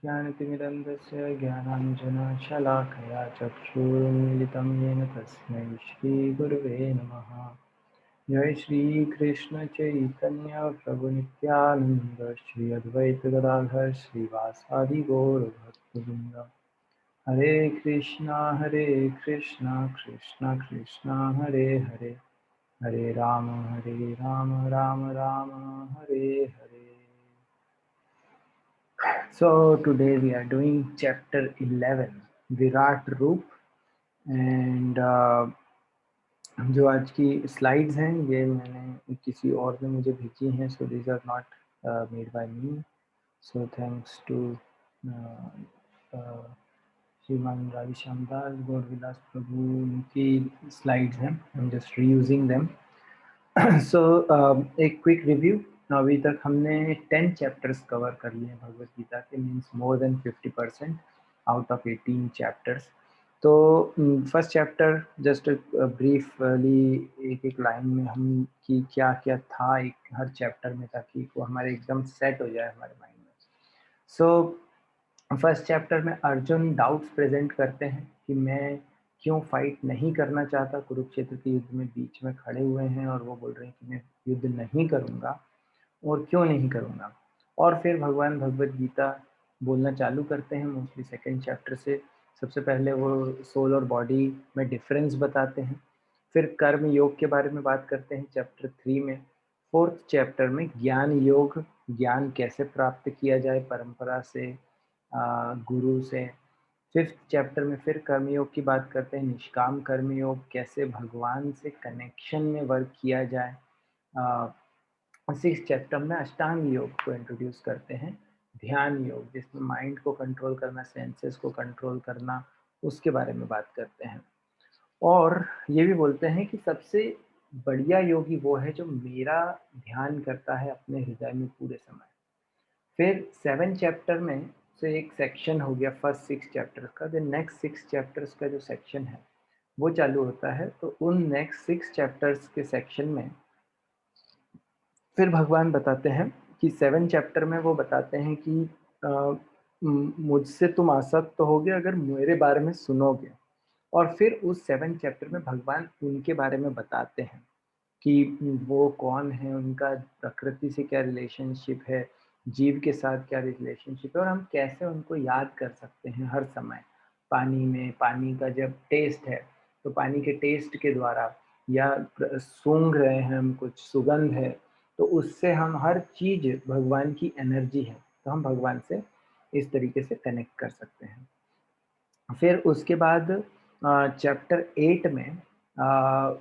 ज्ञानतिमिरन्धस्य ज्ञानाञ्जनशलाकया चक्षुरुन्मिलितं येन तस्मै श्रीगुरुवे नमः। जय श्रीकृष्ण चैतन्य प्रभु नित्यानंद श्री अद्वैत गदाधर श्रीवासादि गौर भक्तवृंद। हरे कृष्णा कृष्णा कृष्णा हरे हरे, हरे Ram Ram Ram Hare Hare. So today we are doing chapter 11 Virat रूप and जो आज की स्लाइड्स हैं ये मैंने किसी और ने मुझे भेजी हैं, so these are not made by me. So thanks to Shriman Radheshyam Das, Gaurvilas Prabhu, उनकी स्लाइड्स हैं, I am just reusing them. So एक क्विक रिव्यू। अभी तक हमने 10 चैप्टर्स कवर कर लिए हैं भगवत गीता के, means more than 50% out of 18 chapters. तो फर्स्ट चैप्टर जस्ट ब्रीफली एक एक लाइन में हम कि क्या क्या था एक हर चैप्टर में, ताकि वो हमारे एकदम सेट हो जाए हमारे माइंड में। सो फर्स्ट चैप्टर में अर्जुन डाउट्स प्रेजेंट करते हैं कि मैं क्यों फाइट नहीं करना चाहता। कुरुक्षेत्र के युद्ध में बीच में खड़े हुए हैं और वो बोल रहे हैं कि मैं युद्ध नहीं करूँगा और क्यों नहीं करूँगा। और फिर भगवान भगवत गीता बोलना चालू करते हैं मोस्टली सेकेंड चैप्टर से। सबसे पहले वो सोल और बॉडी में डिफरेंस बताते हैं, फिर कर्म योग के बारे में बात करते हैं चैप्टर 3 में। फोर्थ चैप्टर में ज्ञान योग, ज्ञान कैसे प्राप्त किया जाए परंपरा से, गुरु से। फिफ्थ चैप्टर में फिर कर्मयोग की बात करते हैं, निष्काम कर्मयोग, कैसे भगवान से कनेक्शन में वर्क किया जाए। सिक्स चैप्टर में अष्टांग योग को इंट्रोड्यूस करते हैं, ध्यान योग जिसमें माइंड को कंट्रोल करना, सेंसेस को कंट्रोल करना, उसके बारे में बात करते हैं। और ये भी बोलते हैं कि सबसे बढ़िया योगी वो है जो मेरा ध्यान करता है अपने हृदय में पूरे समय। फिर 7 चैप्टर में से एक सेक्शन हो गया फर्स्ट 6 चैप्टर्स का। जो नेक्स्ट 6 चैप्टर्स का जो सेक्शन है वो चालू होता है। तो उन नेक्स्ट 6 चैप्टर्स के सेक्शन में फिर भगवान बताते हैं कि 7 चैप्टर में वो बताते हैं कि मुझसे तुम आसक्त तो होगे अगर मेरे बारे में सुनोगे। और फिर उस 7 चैप्टर में भगवान उनके बारे में बताते हैं कि वो कौन है, उनका प्रकृति से क्या रिलेशनशिप है, जीव के साथ क्या रिलेशनशिप है, और हम कैसे उनको याद कर सकते हैं हर समय। पानी में पानी का जब टेस्ट है तो पानी के टेस्ट के द्वारा, या सूंघ रहे हैं हम कुछ सुगंध है, तो उससे हम हर चीज भगवान की एनर्जी है, तो हम भगवान से इस तरीके से कनेक्ट कर सकते हैं। फिर उसके बाद चैप्टर 8 में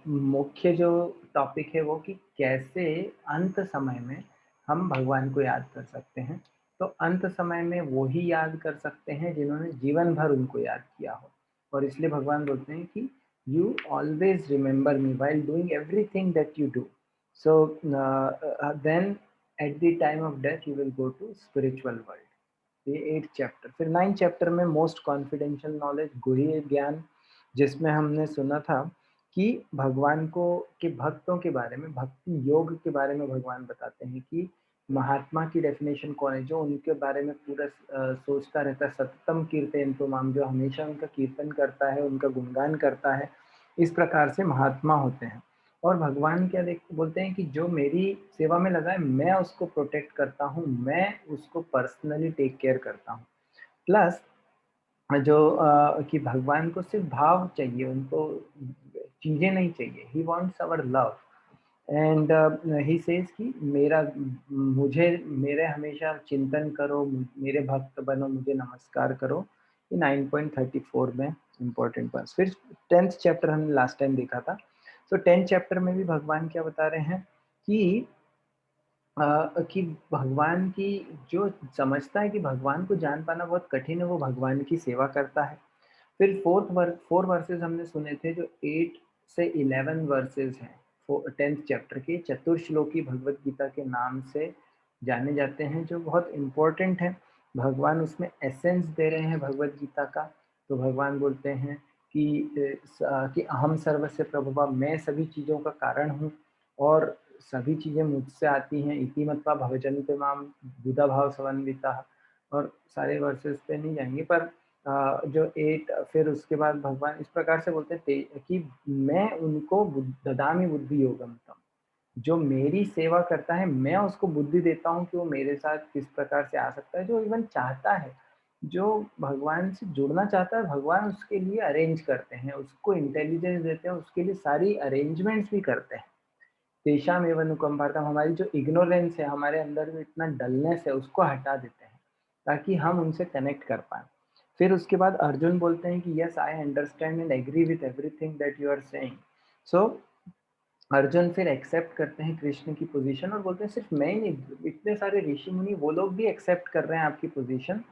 मुख्य जो टॉपिक है वो कि कैसे अंत समय में हम भगवान को याद कर सकते हैं। तो अंत समय में वो ही याद कर सकते हैं जिन्होंने जीवन भर उनको याद किया हो। और इसलिए भगवान बोलते हैं कि you always remember me while doing everything that you do, so then at the time of death you will go to spiritual world. ये 8 चैप्टर। फिर 9 चैप्टर में मोस्ट कॉन्फिडेंशियल नॉलेज, गुह्य ज्ञान, जिसमें हमने सुना था कि भगवान को के भक्तों के बारे में, भक्ति योग के बारे में भगवान बताते हैं कि महात्मा की डेफिनेशन कौन है, जो उनके बारे में पूरा सोचता रहता है। सततम कीर्तन तो माम, जो हमेशा उनका कीर्तन करता है, उनका गुणगान करता है, इस प्रकार से महात्मा होते हैं। और भगवान क्या बोलते हैं कि जो मेरी सेवा में लगा है मैं उसको प्रोटेक्ट करता हूँ, मैं उसको पर्सनली टेक केयर करता हूँ। प्लस जो कि भगवान को सिर्फ भाव चाहिए, उनको चीजें नहीं चाहिए। He wants our love and he says कि मेरे हमेशा चिंतन करो, मेरे भक्त बनो, मुझे नमस्कार करो। ये 9.34 में इम्पोर्टेंट बस। फिर 10th चैप्टर हमने लास्ट टाइम देखा था। तो 10th चैप्टर में भी भगवान क्या बता रहे हैं कि भगवान की, जो समझता है कि भगवान को जान पाना बहुत कठिन है, वो भगवान की सेवा करता है। फिर 4 वर्सेस हमने सुने थे, जो 8 से 11 वर्सेस हैं 10th चैप्टर के, चतुर्श्लोकी भगवत गीता के नाम से जाने जाते हैं, जो बहुत इम्पोर्टेंट है। भगवान उसमें एसेंस दे रहे हैं भगवत गीता का। तो भगवान बोलते हैं कि अहम सर्वस्य प्रभुवा, मैं सभी चीज़ों का कारण हूँ और सभी चीज़ें मुझसे आती हैं। इति मत्वा भवजन्ते माम बुधा भाव समन्विता। और सारे वर्सेस पे नहीं जाएँगे, पर जो 8 फिर उसके बाद भगवान इस प्रकार से बोलते हैं कि मैं उनको ददामि बुद्धि योगम तम, जो मेरी सेवा करता है, मैं उसको बुद्धि देता हूँ कि वो मेरे साथ किस प्रकार से आ सकता है, जो इवन चाहता है, जो भगवान से जुड़ना चाहता है, भगवान उसके लिए अरेंज करते हैं, उसको इंटेलिजेंस देते हैं, उसके लिए सारी अरेंजमेंट्स भी करते हैं। तेषामेव अनुकंपार्थम, हमारी जो इग्नोरेंस है, हमारे अंदर जो इतना डलनेस है, उसको हटा देते हैं, ताकि हम उनसे कनेक्ट कर पाएँ। फिर उसके बाद अर्जुन बोलते हैं कि yes I understand and agree with everything that you are saying. So Arjun फिर एक्सेप्ट करते हैं कृष्ण की पोजीशन और बोलते हैं सिर्फ मैं ही नहीं, इतने सारे ऋषि मुनि वो लोग भी एक्सेप्ट कर रहे हैं आपकी पोजीशन।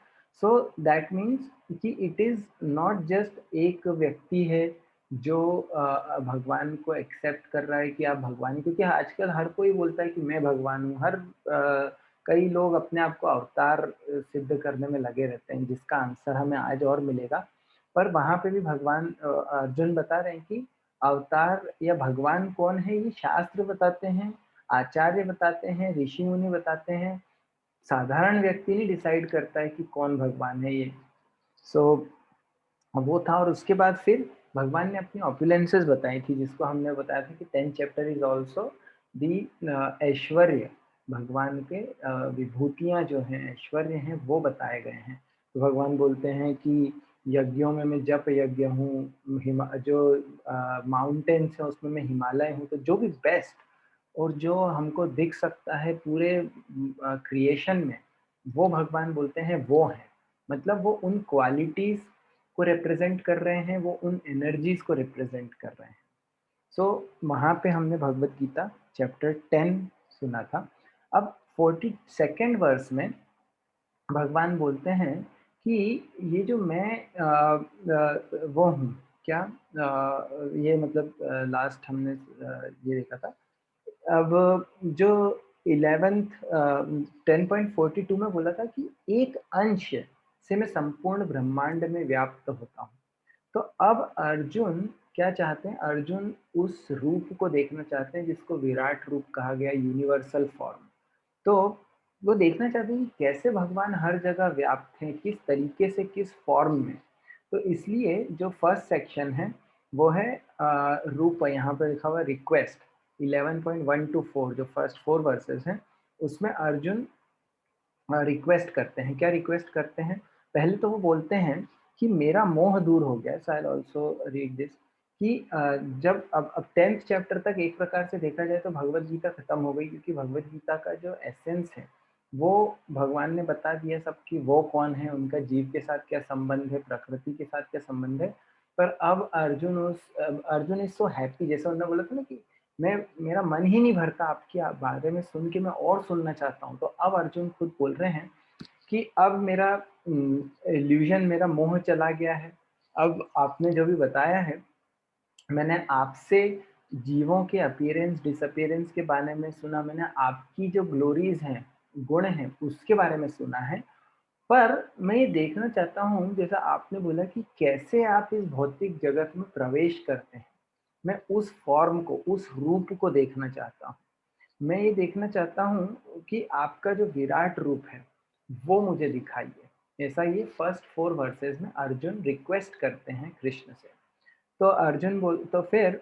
सो दैट मीन्स कि इट इज नॉट जस्ट एक व्यक्ति है जो भगवान को एक्सेप्ट कर रहा है कि आप भगवान हैं, क्योंकि आजकल हर कोई बोलता है कि मैं भगवान हूँ। कई लोग अपने आप को अवतार सिद्ध करने में लगे रहते हैं, जिसका आंसर हमें आज और मिलेगा। पर वहां पे भी भगवान अर्जुन बता रहे हैं कि अवतार या भगवान कौन है, ये शास्त्र बताते हैं, आचार्य बताते हैं, ऋषि मुनि बताते हैं। साधारण व्यक्ति नहीं डिसाइड करता है कि कौन भगवान है ये। सो वो था। और उसके बाद फिर भगवान ने अपनी ऑपुलेंसेस बताई थी, जिसको हमने बताया था कि 10th chapter is also the ऐश्वर्य। भगवान के विभूतियां जो हैं, ऐश्वर्य हैं, वो बताए गए हैं। तो भगवान बोलते हैं कि यज्ञों में मैं जप यज्ञ हूँ, जो माउंटेन्स है उसमें मैं हिमालय हूँ। तो जो भी बेस्ट और जो हमको दिख सकता है पूरे क्रिएशन में, वो भगवान बोलते हैं वो है। मतलब वो उन क्वालिटीज को रिप्रेजेंट कर रहे हैं, वो उन एनर्जीज को रिप्रेजेंट कर रहे हैं। सो वहाँ पे हमने भगवत गीता चैप्टर 10 सुना था। अब 42nd वर्स में भगवान बोलते हैं कि ये जो मैं वो हूँ, क्या ये मतलब लास्ट हमने ये देखा था। अब जो 11th 10.42 में बोला था कि एक अंश से मैं संपूर्ण ब्रह्मांड में व्याप्त होता हूँ। तो अब अर्जुन क्या चाहते हैं? अर्जुन उस रूप को देखना चाहते हैं जिसको विराट रूप कहा गया, यूनिवर्सल फॉर्म। तो वो देखना चाहते हैं कि कैसे भगवान हर जगह व्याप्त हैं, किस तरीके से, किस फॉर्म में। तो इसलिए जो फर्स्ट सेक्शन है वो है रूप, यहाँ पे लिखा हुआ है रिक्वेस्ट 11.1 to 4, जो फर्स्ट 4 वर्सेस हैं उसमें अर्जुन रिक्वेस्ट करते हैं। क्या रिक्वेस्ट करते हैं? पहले तो वो बोलते हैं कि मेरा मोह दूर हो गया। So I will also read this कि जब अब 10th चैप्टर तक एक प्रकार से देखा जाए तो भगवत गीता खत्म हो गई, क्योंकि भगवत गीता का जो एसेंस है वो भगवान ने बता दिया सब कि वो कौन है, उनका जीव के साथ क्या संबंध है, प्रकृति के साथ क्या संबंध है। पर अब अर्जुन इज सो हैप्पी, जैसे उन्होंने बोला था ना कि मैं, मेरा मन ही नहीं भरता आपके बारे में सुन के, मैं और सुनना चाहता हूँ। तो अब अर्जुन खुद बोल रहे हैं कि अब मेरा इल्यूजन, मेरा मोह चला गया है। अब आपने जो भी बताया है, मैंने आपसे जीवों के अपीयरेंस डिसअपीयरेंस के बारे में सुना, मैंने आपकी जो ग्लोरीज हैं, गुण हैं, उसके बारे में सुना है। पर मैं ये देखना चाहता हूँ, जैसा आपने बोला कि कैसे आप इस भौतिक जगत में प्रवेश करते हैं। मैं उस फॉर्म को, उस रूप को देखना चाहता हूँ। मैं ये देखना चाहता हूँ कि आपका जो विराट रूप है, वो मुझे दिखाइए। ऐसा ये फर्स्ट 4 वर्सेस में अर्जुन रिक्वेस्ट करते हैं कृष्ण से। तो अर्जुन बोल तो फिर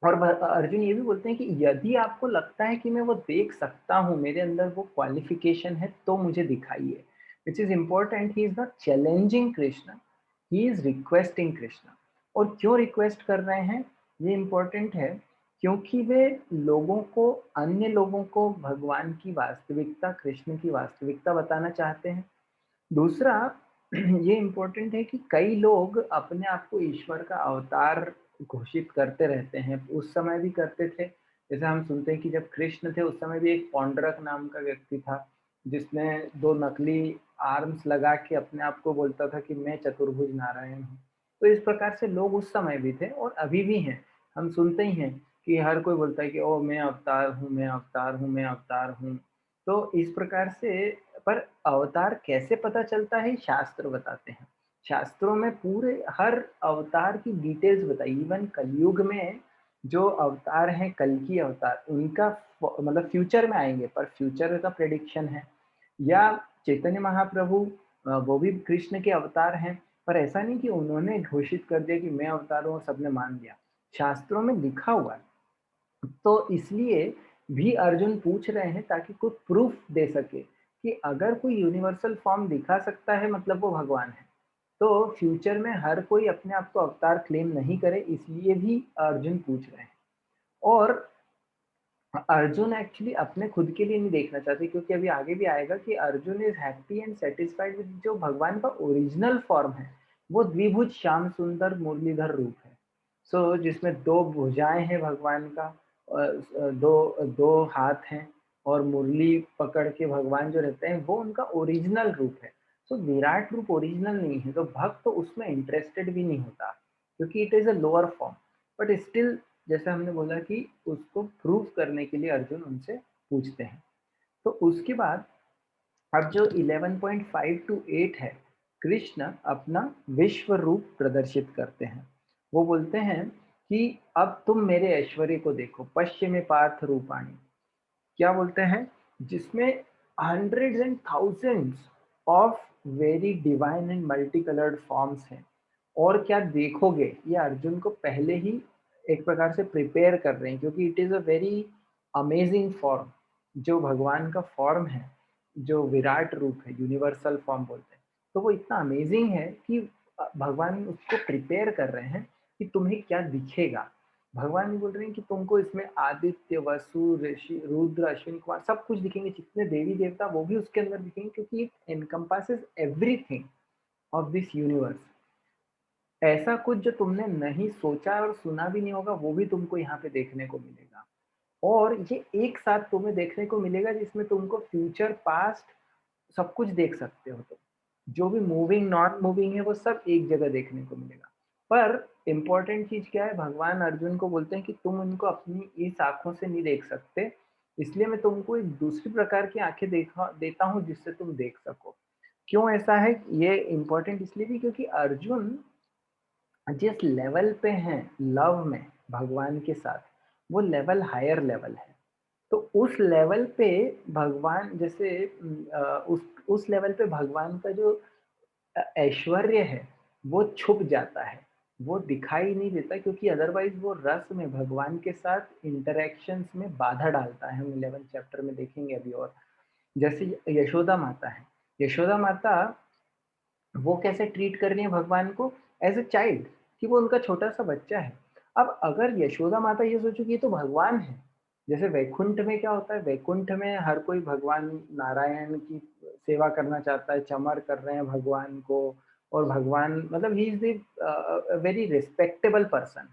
और अर्जुन ये भी बोलते हैं कि यदि आपको लगता है कि मैं वो देख सकता हूँ, मेरे अंदर वो क्वालिफिकेशन है, तो मुझे दिखाइए। Which is important, he is not challenging Krishna, he is requesting Krishna. और क्यों रिक्वेस्ट कर रहे हैं, ये इम्पोर्टेंट है, क्योंकि वे लोगों को, अन्य लोगों को भगवान की वास्तविकता, कृष्ण की वास्तविकता बताना चाहते हैं। दूसरा ये इम्पोर्टेंट है कि कई लोग अपने आप को ईश्वर का अवतार घोषित करते रहते हैं, उस समय भी करते थे। जैसे हम सुनते हैं कि जब कृष्ण थे उस समय भी एक पौंड्रक नाम का व्यक्ति था, जिसने 2 नकली आर्म्स लगा के अपने आप को बोलता था कि मैं चतुर्भुज नारायण हूँ। तो इस प्रकार से लोग उस समय भी थे और अभी भी हैं। हम सुनते ही हैं कि हर कोई बोलता है कि ओ मैं अवतार हूँ, मैं अवतार हूँ, मैं अवतार हूँ। तो इस प्रकार से, पर अवतार कैसे पता चलता है, शास्त्र बताते हैं। शास्त्रों में पूरे हर अवतार की डिटेल्स बताई। इवन कलयुग में जो अवतार हैं, कल की अवतार, उनका मतलब फ्यूचर में आएंगे, पर फ्यूचर का प्रेडिक्शन है। या चैतन्य महाप्रभु वो भी कृष्ण के अवतार हैं, पर ऐसा नहीं कि उन्होंने घोषित कर दिया कि मैं अवतार हूँ और सबने मान लिया। शास्त्रों में लिखा हुआ है। तो इसलिए भी अर्जुन पूछ रहे हैं ताकि कोई प्रूफ दे सके कि अगर कोई यूनिवर्सल फॉर्म दिखा सकता है मतलब वो भगवान है। तो फ्यूचर में हर कोई अपने आप को अवतार क्लेम नहीं करे, इसलिए भी अर्जुन पूछ रहे हैं। और अर्जुन एक्चुअली अपने खुद के लिए नहीं देखना चाहते, क्योंकि अभी आगे भी आएगा कि Arjun is happy and satisfied with जो भगवान का ओरिजिनल फॉर्म है। वो द्विभुज श्याम सुंदर मुरलीधर रूप है। जिसमें दो भुजाएं हैं भगवान का, दो दो हाथ हैं, और मुरली पकड़ के भगवान जो रहते हैं वो उनका ओरिजिनल रूप है। विराट रूप ओरिजिनल नहीं है, तो भक्त तो उसमें इंटरेस्टेड भी नहीं होता, क्योंकि it is a lower form. But still, जैसे हमने बोला कि उसको प्रूव करने के लिए अर्जुन उनसे पूछते हैं। तो उसके बाद अब जो 11.5 टू 8 है, कृष्ण अपना विश्व रूप प्रदर्शित करते हैं। वो बोलते हैं कि अब तुम मेरे ऐश्वर्य को देखो, पश्चिमी पार्थ रूपाणी। क्या बोलते हैं? जिसमें hundreds and thousands of very divine and multi coloured forms हैं। और क्या देखोगे, ये अर्जुन को पहले ही एक प्रकार से प्रिपेयर कर रहे हैं, क्योंकि it is a very amazing form. जो भगवान का फॉर्म है, जो विराट रूप है, यूनिवर्सल फॉर्म बोलते हैं, तो वो इतना अमेजिंग है कि भगवान उसको प्रिपेयर कर रहे हैं कि तुम्हें क्या दिखेगा। भगवान भी बोल रहे हैं कि तुमको इसमें आदित्य, वसु, ऋषि, रुद्र, अश्विनी कुमार सब कुछ दिखेंगे, जितने देवी देवता वो भी उसके अंदर दिखेंगे, क्योंकि it encompasses everything of this universe. ऐसा कुछ जो तुमने नहीं सोचा और सुना भी नहीं होगा, वो भी तुमको यहाँ पे देखने को मिलेगा। और ये एक साथ तुम्हें देखने को मिलेगा, जिसमें तुमको फ्यूचर, पास्ट सब कुछ देख सकते हो तुम। जो भी मूविंग, नॉन मूविंग है, वो सब एक जगह देखने को मिलेगा। पर इम्पोर्टेंट चीज़ क्या है? भगवान अर्जुन को बोलते हैं कि तुम उनको अपनी इस आँखों से नहीं देख सकते, इसलिए मैं तुमको एक दूसरी प्रकार की आँखें देखा देता हूँ, जिससे तुम देख सको। क्यों ऐसा है? ये इम्पोर्टेंट इसलिए भी क्योंकि अर्जुन जिस लेवल पे हैं लव में भगवान के साथ, वो लेवल हायर लेवल है। तो उस लेवल पे भगवान जैसे उस लेवल पे भगवान का जो ऐश्वर्य है, वो छुप जाता है, वो दिखाई नहीं देता, क्योंकि अदरवाइज वो रस में भगवान के साथ इंटरैक्शंस में बाधा डालता है। हम 11th चैप्टर में देखेंगे अभी। और जैसे यशोदा माता है, यशोदा माता वो कैसे ट्रीट कर रही है भगवान को? एज अ चाइल्ड, कि वो उनका छोटा सा बच्चा है। अब अगर यशोदा माता ये सोचे कि ये तो भगवान है, जैसे वैकुंठ में क्या होता है, वैकुंठ में हर कोई भगवान नारायण की सेवा करना चाहता है, चमर कर रहे हैं भगवान को, और भगवान मतलब he is the very respectable person.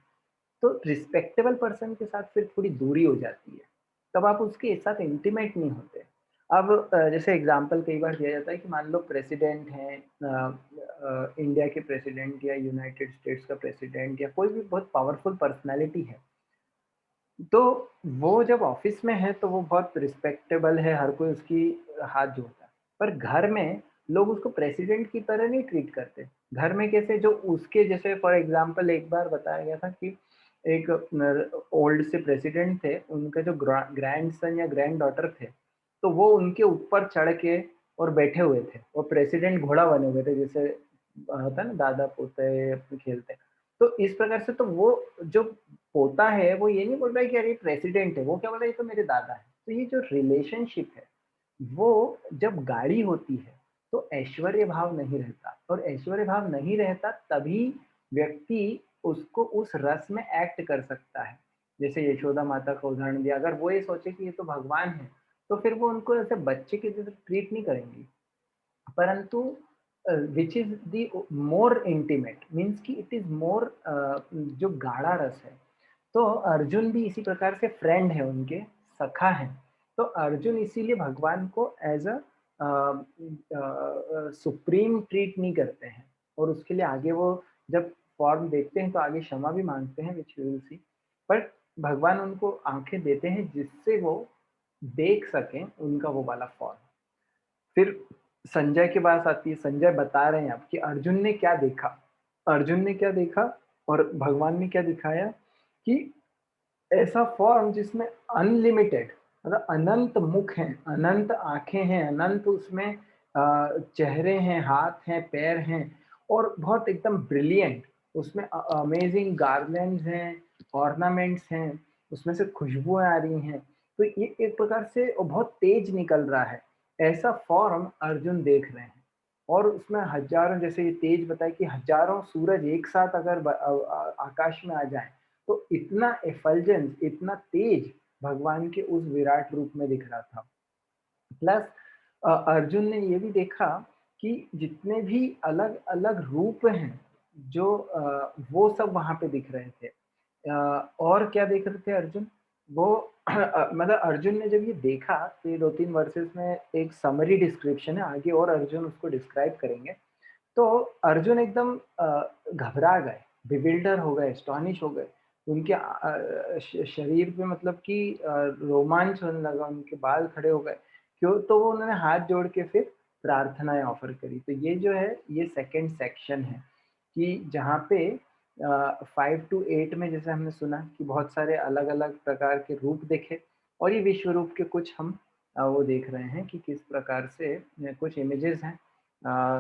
तो रिस्पेक्टेबल पर्सन के साथ फिर थोड़ी दूरी हो जाती है, तब आप उसके साथ इंटीमेट नहीं होते। अब जैसे एग्जांपल कई बार दिया जाता है कि मान लो प्रेसिडेंट हैं, इंडिया के प्रेसिडेंट या यूनाइटेड स्टेट्स का प्रेसिडेंट या कोई भी बहुत पावरफुल पर्सनालिटी है, तो वो जब ऑफिस में है तो वो बहुत रिस्पेक्टेबल है, हर कोई उसकी हाथ जोड़ता है। पर घर में लोग उसको प्रेसिडेंट की तरह नहीं ट्रीट करते। घर में कैसे, जो उसके जैसे फॉर एग्जांपल एक बार बताया गया था कि एक ओल्ड से प्रेसिडेंट थे, उनके जो ग्रैंडसन या ग्रैंड डॉटर थे, तो वो उनके ऊपर चढ़ के और बैठे हुए थे, वो प्रेसिडेंट घोड़ा बने हुए थे, जैसे होता है ना दादा पोते अपने खेलते हैं। तो इस प्रकार से तो वो जो पोता है वो ये नहीं बोल रहा है कि अरे प्रेसिडेंट है, वो क्या बोल रहा है ये तो मेरे दादा है। तो ये जो रिलेशनशिप है, वो जब गाढ़ी होती है तो ऐश्वर्य भाव नहीं रहता, और ऐश्वर्य भाव नहीं रहता तभी व्यक्ति उसको उस रस में एक्ट कर सकता है। जैसे यशोदा माता का उदाहरण दिया, अगर वो ये सोचे कि ये तो भगवान है, तो फिर वो उनको ऐसे बच्चे की तरह ट्रीट नहीं करेंगी। परंतु which is the more intimate means कि इट इज मोर जो गाढ़ा रस है। तो अर्जुन भी इसी प्रकार से फ्रेंड है उनके, सखा है। तो अर्जुन इसीलिए भगवान को एज अ सुप्रीम ट्रीट नहीं करते हैं, और उसके लिए आगे वो जब फॉर्म देखते हैं तो आगे क्षमा भी मांगते हैं, which we will see. But भगवान उनको आंखें देते हैं जिससे वो देख सकें उनका वो वाला फॉर्म। फिर संजय की बात आती है, संजय बता रहे हैं अब कि अर्जुन ने क्या देखा। अर्जुन ने क्या देखा और भगवान ने क्या दिखाया कि ऐसा फॉर्म जिसमें अनलिमिटेड मतलब अनंत मुख हैं, अनंत आँखें हैं, अनंत उसमें चेहरे हैं, हाथ हैं, पैर हैं और बहुत एकदम ब्रिलिएंट उसमें अमेजिंग गार्लैंड्स हैं, ऑर्नामेंट्स हैं, उसमें से खुशबुएँ आ रही हैं। तो ये एक प्रकार से बहुत तेज निकल रहा है, ऐसा फ़ॉर्म अर्जुन देख रहे हैं। और उसमें हज़ारों जैसे ये तेज बताए कि हज़ारों सूरज एक साथ अगर आकाश में आ जाएँ, तो इतना एफल्जेंस, इतना तेज भगवान के उस विराट रूप में दिख रहा था। प्लस अर्जुन ने ये भी देखा कि जितने भी अलग-अलग रूप हैं, जो वो सब वहाँ पे दिख रहे थे। और क्या देख रहे थे अर्जुन? वो मतलब अर्जुन ने जब ये देखा, तो ये 2-3 वर्सेस में एक समरी डिस्क्रिप्शन है, आगे और अर्जुन उसको डिस्क्राइब करेंगे। तो अर्जुन एकदम घबरा गए, बिविल्डर हो गए, एस्टॉनिश हो गए। उनके शरीर पे मतलब कि रोमांच होने लगा, उनके बाल खड़े हो गए। क्यों? तो वो उन्होंने हाथ जोड़ के फिर प्रार्थनाएँ ऑफ़र करी। तो ये जो है, ये सेकंड सेक्शन है कि जहाँ पे 5 टू 8 में जैसे हमने सुना कि बहुत सारे अलग-अलग प्रकार के रूप देखे और ये विश्व रूप के कुछ हम वो देख रहे हैं कि किस प्रकार से कुछ इमेजेस हैं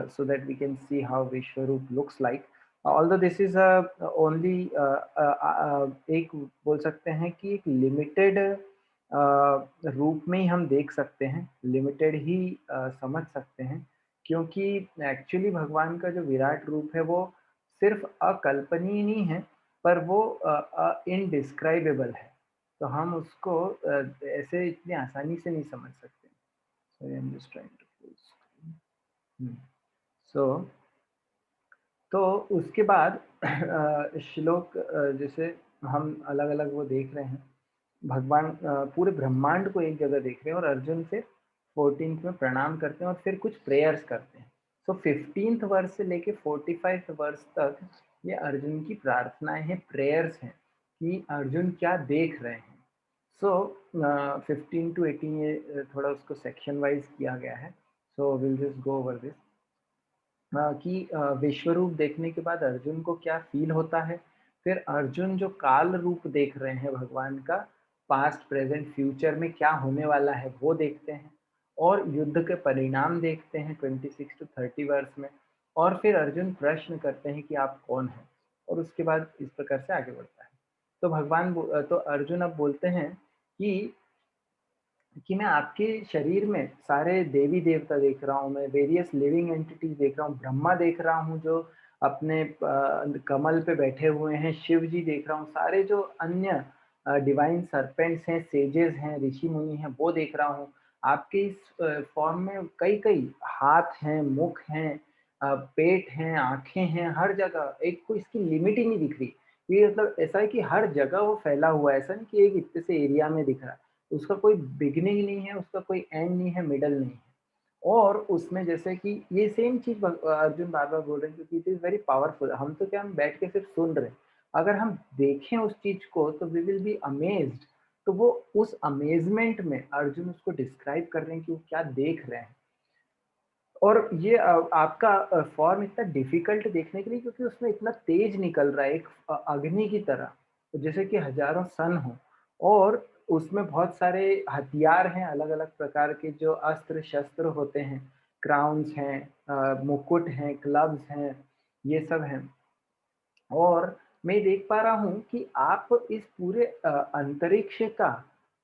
so that we can see how Vishwaroop looks like. Although this is a only एक बोल सकते हैं कि एक लिमिटेड रूप में ही हम देख सकते हैं, लिमिटेड ही समझ सकते हैं क्योंकि एक्चुअली भगवान का जो विराट रूप है वो सिर्फ अकल्पनीय नहीं है, पर वो इनडिस्क्राइबेबल है। तो हम उसको ऐसे इतनी आसानी से नहीं समझ सकते। So I am just trying to full screen. हुँ। सो तो उसके बाद श्लोक जैसे हम अलग-अलग वो देख रहे हैं, भगवान पूरे ब्रह्मांड को एक जगह देख रहे हैं और अर्जुन फिर 14th में प्रणाम करते हैं और फिर कुछ प्रेयर्स करते हैं। सो 15th वर्स से लेके 45th वर्स तक ये अर्जुन की प्रार्थनाएँ हैं, प्रेयर्स हैं कि अर्जुन क्या देख रहे हैं। सो 15 टू 18 ये थोड़ा उसको सेक्शन वाइज़ किया गया है। So will just go over this. कि विश्वरूप देखने के बाद अर्जुन को क्या फ़ील होता है। फिर अर्जुन जो काल रूप देख रहे हैं भगवान का, पास्ट, प्रेज़ेंट, फ्यूचर में क्या होने वाला है वो देखते हैं और युद्ध के परिणाम देखते हैं 26 टू 30 वर्स में और फिर अर्जुन प्रश्न करते हैं कि आप कौन हैं? और उसके बाद इस प्रकार से आगे बढ़ता है। तो तो अर्जुन अब बोलते हैं कि मैं आपके शरीर में सारे देवी-देवता देख रहा हूँ, मैं वेरियस लिविंग एंटिटीज़ देख रहा हूँ, ब्रह्मा देख रहा हूँ जो अपने कमल पे बैठे हुए हैं, शिव जी देख रहा हूँ, सारे जो अन्य डिवाइन सर्पेंट्स हैं, सेजेस हैं, ऋषि-मुनि हैं, वो देख रहा हूँ। आपके इस फॉर्म में कई-कई हाथ हैं, मुख हैं, पेट हैं, आँखें हैं, हर जगह एक कोई इसकी लिमिट ही नहीं दिख रही। ये मतलब ऐसा है कि हर जगह वो फैला हुआ है, ऐसा नहीं कि एक इतने से एरिया में दिख रहा है। उसका कोई बिगिनिंग नहीं है, उसका कोई एंड नहीं है, मिडल नहीं है। और उसमें जैसे कि ये सेम चीज़ अर्जुन बार-बार बोल रहे हैं क्योंकि इट इज़ वेरी पावरफुल। हम तो क्या हम बैठ के सिर्फ सुन रहे हैं। अगर हम देखें उस चीज़ को तो वी विल बी अमेज़्ड। तो वो उस अमेज़मेंट में अर्जुन उसको डिस्क्राइब कर रहे हैं कि वो क्या देख रहे हैं। और ये आपका फ़ॉर्म इतना डिफ़िकल्ट देखने के लिए क्योंकि उसमें इतना तेज़ निकल रहा है एक अग्नि की तरह, जैसे कि हज़ारों सन हों और उसमें बहुत सारे हथियार हैं अलग-अलग प्रकार के जो अस्त्र-शस्त्र होते हैं, क्राउन्स हैं मुकुट हैं, क्लब्स हैं, ये सब हैं। और मैं देख पा रहा हूँ कि आप इस पूरे अंतरिक्ष का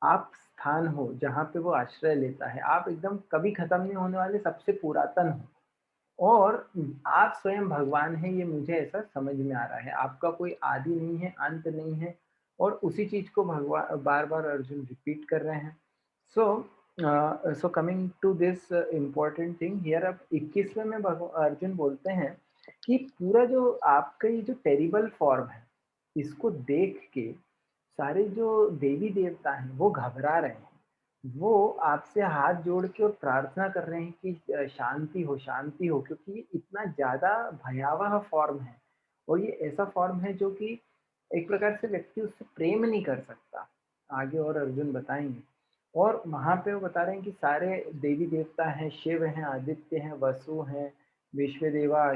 आप स्थान हो, जहाँ पे वो आश्रय लेता है। आप एकदम कभी खत्म नहीं होने वाले सबसे पुरातन हो और आप स्वयं भगवान हैं, ये मुझे ऐसा समझ में आ रहा है। आपका कोई आदि नहीं है, अंत नहीं है और उसी चीज़ को बार-बार अर्जुन रिपीट कर रहे हैं। So so coming to this important thing here अब 21वें में अर्जुन बोलते हैं कि पूरा जो आपका ये जो टेरिबल फॉर्म है, इसको देख के सारे जो देवी-देवता हैं, वो घबरा रहे हैं। वो आपसे हाथ जोड़ के और प्रार्थना कर रहे हैं कि शांति हो क्योंकि ये इतना ज़्यादा भयावह फॉर्म है और ये ऐसा फॉर्म है जो कि एक प्रकार से व्यक्ति उससे प्रेम नहीं कर सकता। आगे और अर्जुन बताएँगे और वहाँ पे वो बता रहे हैं कि सारे देवी-देवता हैं, शिव हैं, आदित्य हैं, वसु हैं, विश्वदेवा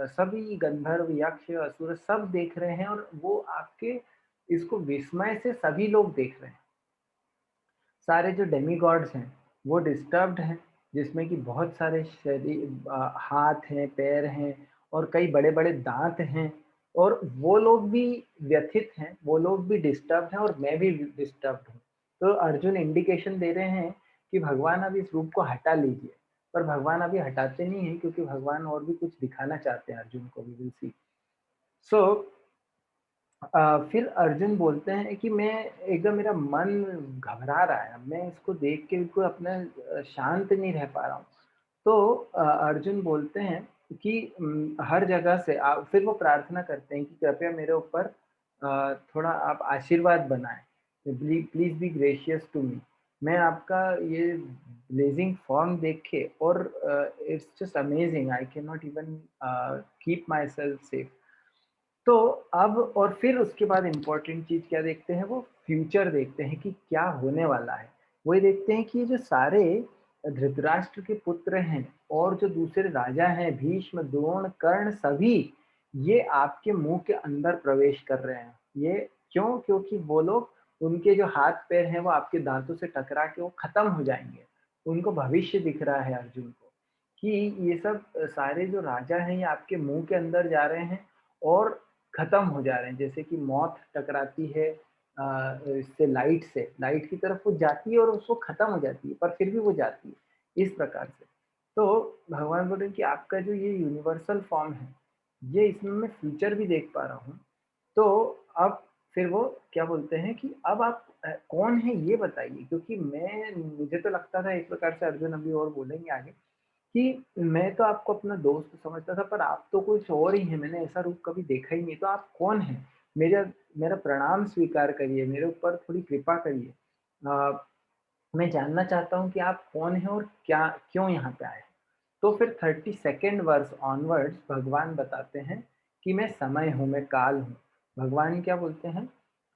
सभी गंधर्व, यक्ष, असुर सब देख रहे हैं और वो आपके इसको विस्मय से सभी लोग देख रहे हैं। सारे जो डेमीगॉड्स हैं वो डिस्टर्ब्ड हैं, जिसमें कि बहुत सारे हाथ हैं, पैर हैं और कई बड़े-बड़े दाँत हैं और वो लोग भी व्यथित हैं, वो लोग भी डिस्टर्ब्ड हैं और मैं भी डिस्टर्ब्ड हूँ। तो अर्जुन इंडिकेशन दे रहे हैं कि भगवान अब इस रूप को हटा लीजिए, पर भगवान अभी हटाते नहीं हैं क्योंकि भगवान और भी कुछ दिखाना चाहते हैं अर्जुन को, वी विल सी। सो फिर अर्जुन बोलते हैं कि मैं एकदम मेरा मन घबरा रहा है, मैं इसको देख के बिल्कुल अपना शांत नहीं रह पा रहा हूँ। तो अर्जुन बोलते हैं कि हर जगह से फिर वो प्रार्थना करते हैं कि कृपया मेरे ऊपर थोड़ा आप आशीर्वाद बनाएँ। Please be gracious to me. मैं आपका ये ब्लेज़िंग फॉर्म देख के और it's just amazing, I can not even keep myself safe. तो अब और फिर उसके बाद इम्पोर्टेंट चीज़ क्या देखते हैं, वो फ्यूचर देखते हैं कि क्या होने वाला है। वो ये देखते हैं कि ये जो सारे धृतराष्ट्र के पुत्र हैं और जो दूसरे राजा हैं भीष्म, द्रोण, कर्ण सभी ये आपके मुँह के अंदर प्रवेश कर रहे हैं। ये क्यों? क्योंकि वो लोग उनके जो हाथ-पैर हैं वो आपके दाँतों से टकरा के वो खत्म हो जाएँगे। उनको भविष्य दिख रहा है अर्जुन को कि ये सब सारे जो राजा हैं ये आपके मुँह के अंदर जा रहे हैं और खत्म हो जा रहे हैं। जैसे कि मौत टकराती है इससे लाइट की तरफ वो जाती है और उसको खत्म हो जाती है, पर फिर भी वो जाती है, इस प्रकार से। तो भगवान बोल रहे हैं कि आपका जो ये यूनिवर्सल फॉर्म है, ये इसमें मैं फ्यूचर भी देख पा रहा हूँ। तो अब फिर वो क्या बोलते हैं कि अब आप कौन हैं ये बताइए? क्योंकि मुझे तो लगता था एक प्रकार से अर्जुन अभी और बोलेंगे आगे कि मैं तो आपको अपना दोस्त समझता था, पर आप तो कुछ और ही हैं, मैंने ऐसा रूप कभी देखा ही नहीं, तो आप कौन हैं? मेरा मेरा प्रणाम स्वीकार करिए, मेरे ऊपर थोड़ी कृपा करिए। मैं जानना चाहता हूँ कि आप कौन हैं और क्या क्यों यहाँ पे आए हैं? तो फिर 32nd वर्स ऑनवर्ड्स भगवान बताते हैं कि मैं समय हूँ, मैं काल हूँ। भगवान क्या बोलते हैं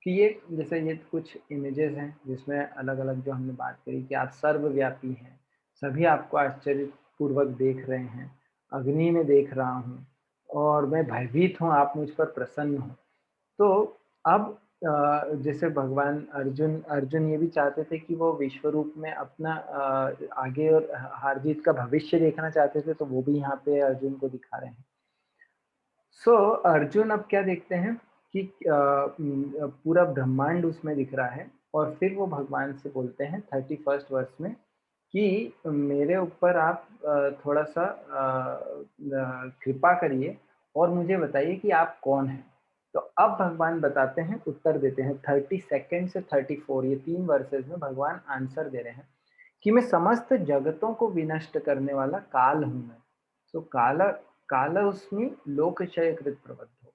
कि ये जैसे ये कुछ इमेजेस हैं जिसमें अलग-अलग जो हमने बात करी कि आप सर्वव्यापी हैं, सभी आपको आश्चर्यपूर्वक देख रहे हैं, अग्नि में देख रहा हूँ और मैं भयभीत हूँ, आप मुझ पर प्रसन्न हो। तो अब जैसे भगवान अर्जुन अर्जुन ये भी चाहते थे कि वो विश्व रूप में अपना आगे और हार-जीत का भविष्य देखना चाहते थे, तो वो भी यहाँ पे अर्जुन को दिखा रहे हैं। सो अर्जुन अब क्या देखते हैं कि पूरा ब्रह्मांड उसमें दिख रहा है और फिर वो भगवान से बोलते हैं 31st वर्ष में कि मेरे ऊपर आप थोड़ा-सा कृपा करिए और मुझे बताइए कि आप कौन हैं? तो अब भगवान बताते हैं, उत्तर देते हैं 32nd से 34 ये 3 वर्सेस में भगवान आंसर दे रहे हैं कि मैं समस्त जगतों को विनष्ट करने वाला काल हूँ मैं। तो कालस्मि लोकक्षयकृत प्रवृद्धो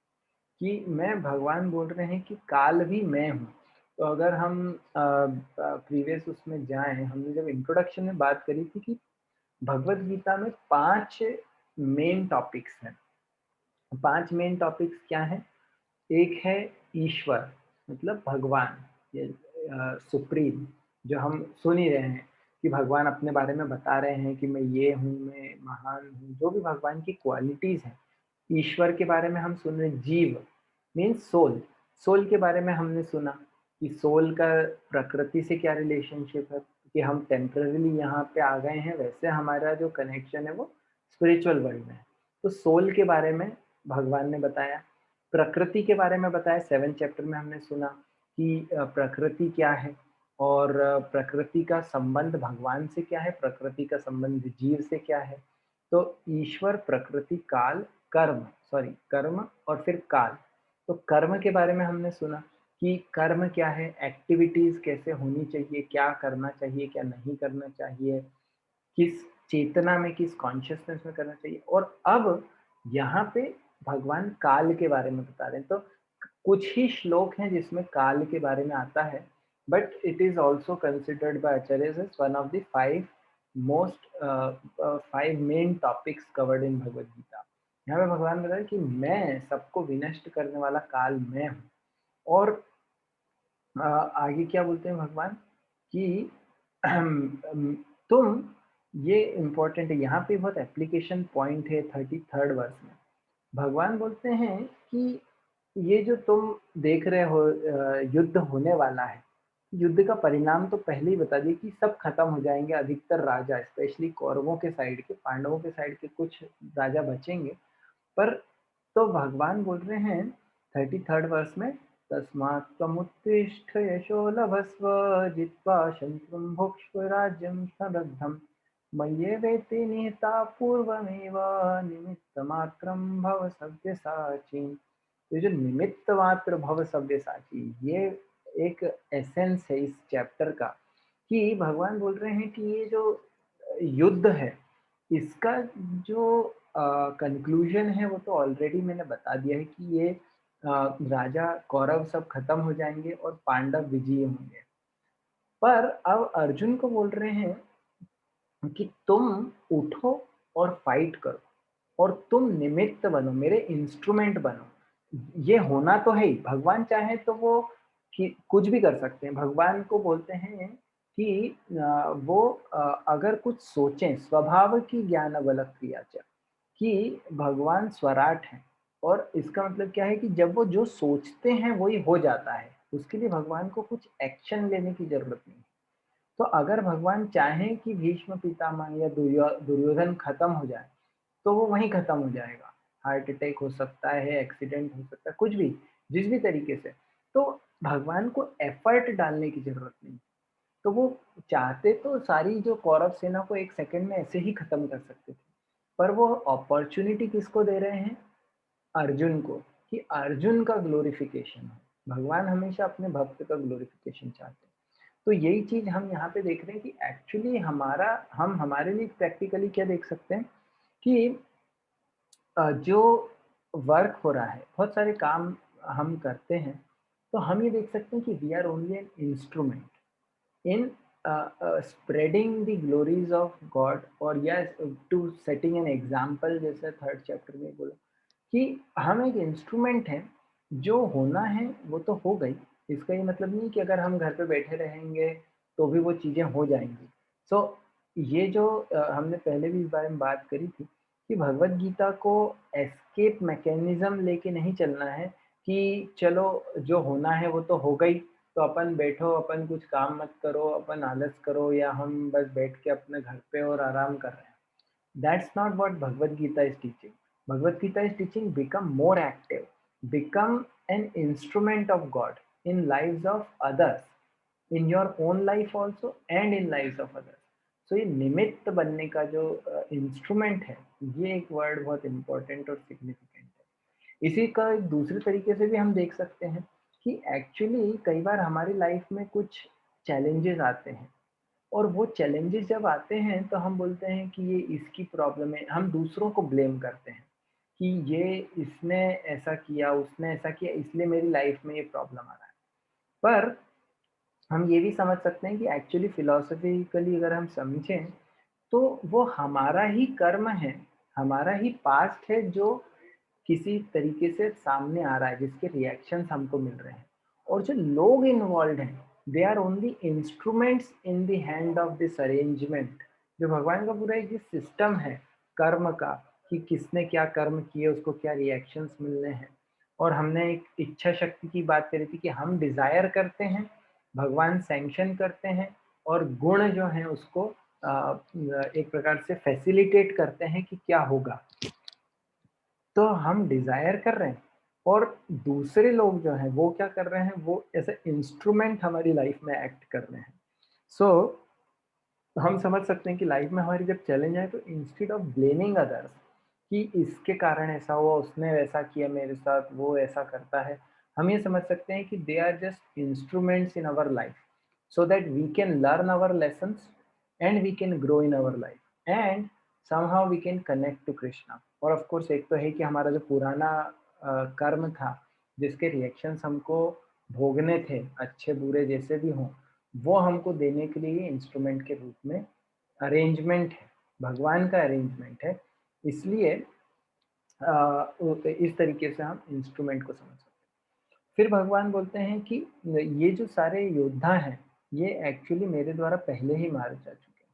कि मैं भगवान बोल रहे हैं कि काल भी मैं हूँ। तो अगर हम प्रीवियस उसमें जाएँ, हमने जब इंट्रोडक्शन में बात करी थी कि भगवद गीता में 5 मेन टॉपिक्स हैं। 5 मेन टॉपिक्स क्या हैं? एक है ईश्वर मतलब भगवान ये सुप्रीम जो हम सुन ही रहे हैं कि भगवान अपने बारे में बता रहे हैं कि मैं ये हूँ, मैं महान हूँ, जो भी भगवान की क्वालिटीज़ हैं। ईश्वर के बारे में हम सुन रहे हैं, जीव मीन्स सोल, सोल के बारे में हमने सुना कि सोल का प्रकृति से क्या रिलेशनशिप है, कि हम टेम्परेरीली यहाँ पे आ गए हैं, वैसे हमारा जो कनेक्शन है वो स्पिरिचुअल वर्ल्ड में है। तो सोल के बारे में भगवान ने बताया। प्रकृति के बारे में बताया 7th चैप्टर में हमने सुना कि प्रकृति क्या है और प्रकृति का संबंध भगवान से क्या है, प्रकृति का संबंध जीव से क्या है। तो ईश्वर, प्रकृति, काल, कर्म और फिर काल। तो कर्म के बारे में हमने सुना कि कर्म क्या है, एक्टिविटीज़ कैसे होनी चाहिए, क्या करना चाहिए, क्या नहीं करना चाहिए, किस चेतना में, किस कॉन्शसनेस में करना चाहिए और अब यहाँ पे भगवान काल के बारे में बता रहे हैं। तो कुछ ही श्लोक हैं जिसमें काल के बारे में आता है, but it is also considered by acharyas as one of the 5 main topics covered in Bhagavad Gita. यहाँ पे भगवान बता रहे हैं कि मैं सबको विनष्ट करने वाला काल मैं हूँ और आगे क्या बोलते हैं भगवान कि तुम ये इम्पोर्टेंट है, यहाँ पे बहुत एप्लीकेशन पॉइंट है 33rd वर्स में। भगवान बोलते हैं कि ये जो तुम देख रहे हो युद्ध होने वाला है, युद्ध का परिणाम तो पहले ही बता दिया कि सब खत्म हो जाएंगे, अधिकतर राजा स्पेशली कौरवों के साइड के, पांडवों के साइड के कुछ राजा बचेंगे। पर तो भगवान बोल रहे हैं 33rd वर्ष में, तस्मात् त्वमुत्तिष्ठ यशो लभस्व जित्वा शत्रुं भुक्ष्व राज्यं समृद्धम् मय्येवेति निहता पूर्वमेव निमित्तमात्रं भव सव्यसाची। ये जो निमित्त मात्र भव सव्यसाची, ये एक एसेंस है इस चैप्टर का, कि भगवान बोल रहे हैं कि ये जो युद्ध है, इसका जो कंक्लूजन है वो तो ऑलरेडी मैंने बता दिया है कि ये राजा कौरव सब खत्म हो जाएंगे और पांडव विजयी होंगे। पर अब अर्जुन को बोल रहे हैं कि तुम उठो और फाइट करो और तुम निमित्त बनो, मेरे इंस्ट्रूमेंट बनो। ये होना तो है ही, भगवान चाहे तो वो कि कुछ भी कर सकते हैं। भगवान को बोलते हैं कि वो अगर कुछ सोचें, स्वभाव की ज्ञान बल क्रिया च, कि भगवान स्वराट हैं, और इसका मतलब क्या है कि जब वो जो सोचते हैं वही हो जाता है, उसके लिए भगवान को कुछ एक्शन लेने की जरूरत नहीं। तो अगर भगवान चाहें कि भीष्म पितामह या दुर्योधन खत्म हो जाए, तो वो वहीं खत्म हो जाएगा। हार्ट अटैक हो सकता है, एक्सीडेंट हो सकता है, कुछ भी, जिस भी तरीके से। तो भगवान को एफर्ट डालने की जरूरत नहीं। तो वो चाहते तो सारी जो कौरव सेना को एक सेकंड में ऐसे ही खत्म कर सकते थे, पर वो अपॉर्चुनिटी किसको दे रहे हैं? अर्जुन को, कि अर्जुन का ग्लोरिफिकेशन हो। भगवान हमेशा अपने भक्त का ग्लोरिफिकेशन चाहते हैं। तो यही चीज हम यहाँ पे देख रहे हैं कि एक्चुअली हम हमारे लिए प्रैक्टिकली क्या देख सकते हैं कि जो वर्क हो रहा है, बहुत सारे काम हम करते हैं, तो हम ये देख सकते हैं कि we are only an instrument in spreading the glories of God, और yes to setting an example, जैसे 3rd चैप्टर में बोला कि हम एक इंस्ट्रूमेंट हैं, जो होना है वो तो हो गई। इसका ये मतलब नहीं कि अगर हम घर पे बैठे रहेंगे तो भी वो चीज़ें हो जाएंगी। सो ये जो हमने पहले भी इस बारे में बात करी थी कि भगवत गीता को एस्केप मैकेनिज्म लेके नहीं चलना है कि चलो जो होना है वो तो हो गई, तो अपन बैठो, अपन कुछ काम मत करो, अपन आलस करो, या हम बस बैठ के अपने घर पे और आराम कर रहे हैं। That's not what Bhagavad Gita is teaching. Bhagavad Gita is teaching become more active, become an instrument of God in lives of others, in your own life also and in lives of others. So ये निमित्त बनने का जो instrument है, ये एक word बहुत important और सिग्निफिकेंट है। इसी का एक दूसरे तरीके से भी हम देख सकते हैं कि एक्चुअली कई बार हमारी लाइफ में कुछ चैलेंजेस आते हैं, और वो चैलेंजेस जब आते हैं तो हम बोलते हैं कि ये इसकी प्रॉब्लम है, हम दूसरों को ब्लेम करते हैं कि ये इसने ऐसा किया, उसने ऐसा किया, इसलिए मेरी लाइफ में ये प्रॉब्लम आ रहा है। पर हम ये भी समझ सकते हैं कि एक्चुअली फिलोसफिकली अगर हम समझें, तो वो हमारा ही कर्म है, हमारा ही पास्ट है जो किसी तरीके से सामने आ रहा है, जिसके रिएक्शंस हमको मिल रहे हैं। और जो लोग इन्वॉल्व हैं, they are only instruments in the hand of this arrangement. जो भगवान का पूरा एक सिस्टम है कर्म का, कि किसने क्या कर्म किए, उसको क्या रिएक्शंस मिलने हैं। और हमने एक इच्छा शक्ति की बात करी थी कि हम डिजायर करते हैं, भगवान सैंक्शन करते हैं, और गुण जो है उसको एक प्रकार से फैसिलिटेट करते हैं कि क्या होगा। तो हम डिजायर कर रहे हैं, और दूसरे लोग जो हैं वो क्या कर रहे हैं, वो एज ए इंस्ट्रूमेंट हमारी लाइफ में एक्ट कर रहे हैं। सो हम समझ सकते हैं कि लाइफ में हमारी जब चैलेंज आए, तो इंस्टेड ऑफ ब्लेमिंग अदर्स कि इसके कारण ऐसा हुआ, उसने वैसा किया मेरे साथ, वो ऐसा करता है, हम ये समझ सकते हैं कि they are just instruments in our life, so that we can learn our lessons and we can grow in our life and somehow we can connect to Krishna। और ऑफ कोर्स एक तो है कि हमारा जो पुराना कर्म था, जिसके रिएक्शंस हमको भोगने थे, अच्छे बुरे जैसे भी हों, वो हमको देने के लिए इंस्ट्रूमेंट के रूप में अरेंजमेंट है, भगवान का अरेंजमेंट है। इसलिए इस तरीके से हम इंस्ट्रूमेंट को समझ सकते हैं। फिर भगवान बोलते हैं कि ये जो सारे योद्धा हैं, ये एक्चुअली मेरे द्वारा पहले ही मारे जा चुके हैं।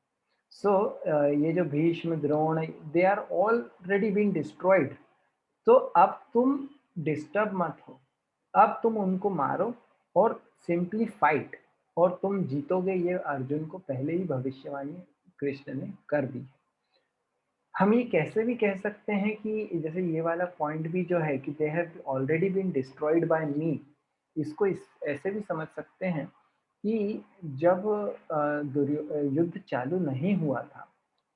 सो ये जो Bhishma, Drona, they are already been destroyed. तो अब तुम डिस्टर्ब मत हो, अब तुम उनको मारो और सिंपली फाइट। और तुम जीतोगे, ये अर्जुन को पहले ही भविष्यवाणी कृष्ण ने कर दी है। हम ये कैसे भी कह सकते हैं कि जैसे ये वाला पॉइंट भी जो है कि they have already been destroyed by me, इसको ऐसे भी समझ सकते हैं कि जब युद्ध चालू नहीं हुआ था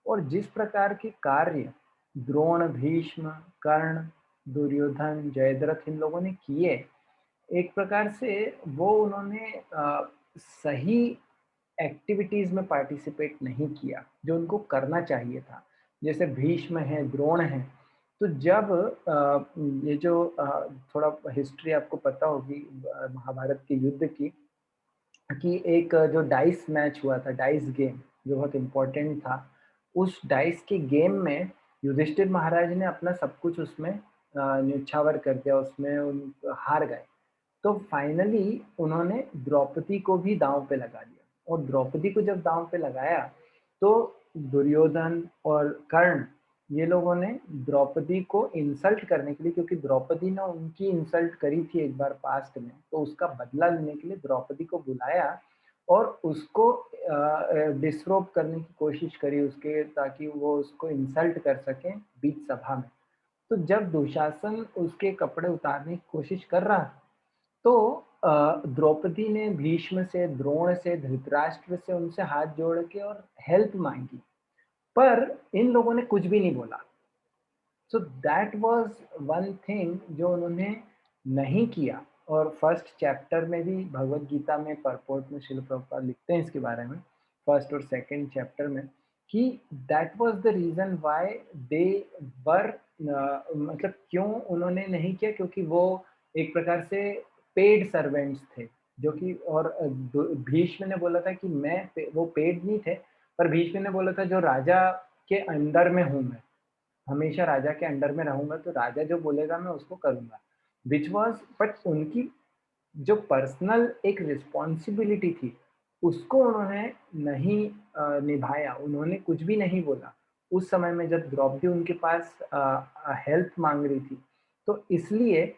और जिस प्रकार के कार्य द्रोण, भीष्म, कर्ण, दुर्योधन, जयद्रथ इन लोगों ने किए, एक प्रकार से वो उन्होंने सही एक्टिविटीज में पार्टिसिपेट नहीं किया जो उनको करना चाहिए था। जैसे भीष्म है, द्रोण है, तो जब ये जो थोड़ा हिस्ट्री आपको पता होगी महाभारत के युद्ध की, कि एक जो डाइस मैच हुआ था, डाइस गेम जो बहुत इम्पोर्टेंट था, उस डाइस के गेम में युधिष्ठिर महाराज ने अपना सब कुछ उसमें न्यौछावर कर दिया, उसमें हार गए। तो फाइनली उन्होंने द्रौपदी को भी दांव पे लगा दिया, और द्रौपदी को जब दांव पे लगाया तो दुर्योधन और कर्ण ये लोगों ने द्रौपदी को इंसल्ट करने के लिए, क्योंकि द्रौपदी ने उनकी इंसल्ट करी थी एक बार पास्ट में, तो उसका बदला लेने के लिए द्रौपदी को बुलाया और उसको डिसरोब करने की कोशिश करी उसके, ताकि वो उसको इंसल्ट कर सके बीच सभा में। तो जब दुशासन उसके कपड़े उतारने की कोशिश कर रहा था, तो द्रौपदी ने भीष्म से, द्रोण से, धृतराष्ट्र से, उनसे हाथ जोड़ के और हेल्प मांगी, पर इन लोगों ने कुछ भी नहीं बोला। So that was one thing जो उन्होंने नहीं किया। और फर्स्ट चैप्टर में भी भगवत गीता में परपोर्ट में श्रील प्रभुपाद लिखते हैं इसके बारे में, फर्स्ट और सेकंड चैप्टर में, कि that was the reason why they were, मतलब क्यों उन्होंने नहीं किया, क्योंकि वो एक प्रकार से पेड सर्वेंट्स थे, जो कि और भीष्म ने बोला था कि वो पेड नहीं थे, पर भीष्म ने बोला था जो राजा के अंडर में हूँ मैं, हमेशा राजा के अंडर में रहूँगा, तो राजा जो बोलेगा मैं उसको करूँगा। व्हिच वाज़, बट उनकी जो पर्सनल एक रिस्पॉन्सिबिलिटी थी, उसको उन्होंने नहीं निभाया, उन्होंने कुछ भी नहीं बोला। उस समय में जब द्रौपदी उनके पास हेल्प माँग रही थी, तो इसलिए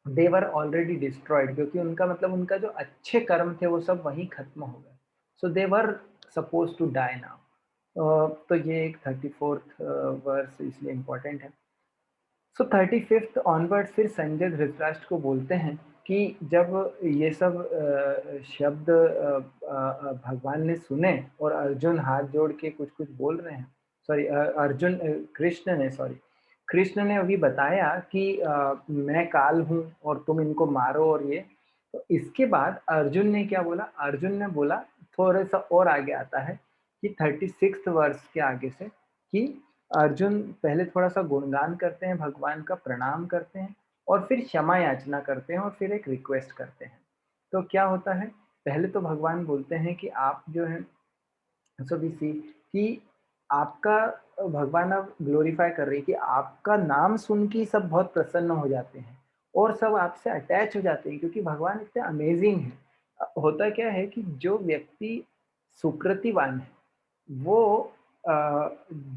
दे वर ऑलरेडी डिस्ट्रॉयड, क्योंकि उनका मतलब उनका जो अच्छे कर्म थे वो सब वहीं खत्म हो गए। So they were supposed to die now. तो ये एक 34th वर्स इसलिए इम्पोर्टेंट है। सो 35th ऑनवर्ड फिर संजय धृतराष्ट्र को बोलते हैं कि जब ये सब शब्द भगवान ने सुने और अर्जुन हाथ जोड़ के कुछ कुछ बोल रहे हैं, सॉरी अर्जुन कृष्ण ने, सॉरी कृष्ण ने अभी बताया कि मैं काल हूँ और तुम इनको मारो, और ये, तो इसके बाद अर्जुन ने क्या बोला, अर्जुन ने बोला थोड़ा सा और आगे आता है कि 36th वर्ष के आगे से, कि अर्जुन पहले थोड़ा-सा गुणगान करते हैं भगवान का, प्रणाम करते हैं और फिर क्षमा याचना करते हैं और फिर एक रिक्वेस्ट करते हैं। तो क्या होता है, पहले तो भगवान बोलते हैं कि आप जो हैं, सो वी सी कि आपका भगवान अब ग्लोरीफाई कर रही है कि आपका नाम सुन के सब बहुत प्रसन्न हो जाते हैं और सब आपसे अटैच हो जाते हैं, क्योंकि भगवान इतने अमेजिंग हैं। होता क्या है कि जो व्यक्ति सुकृतिवान है, वो अ,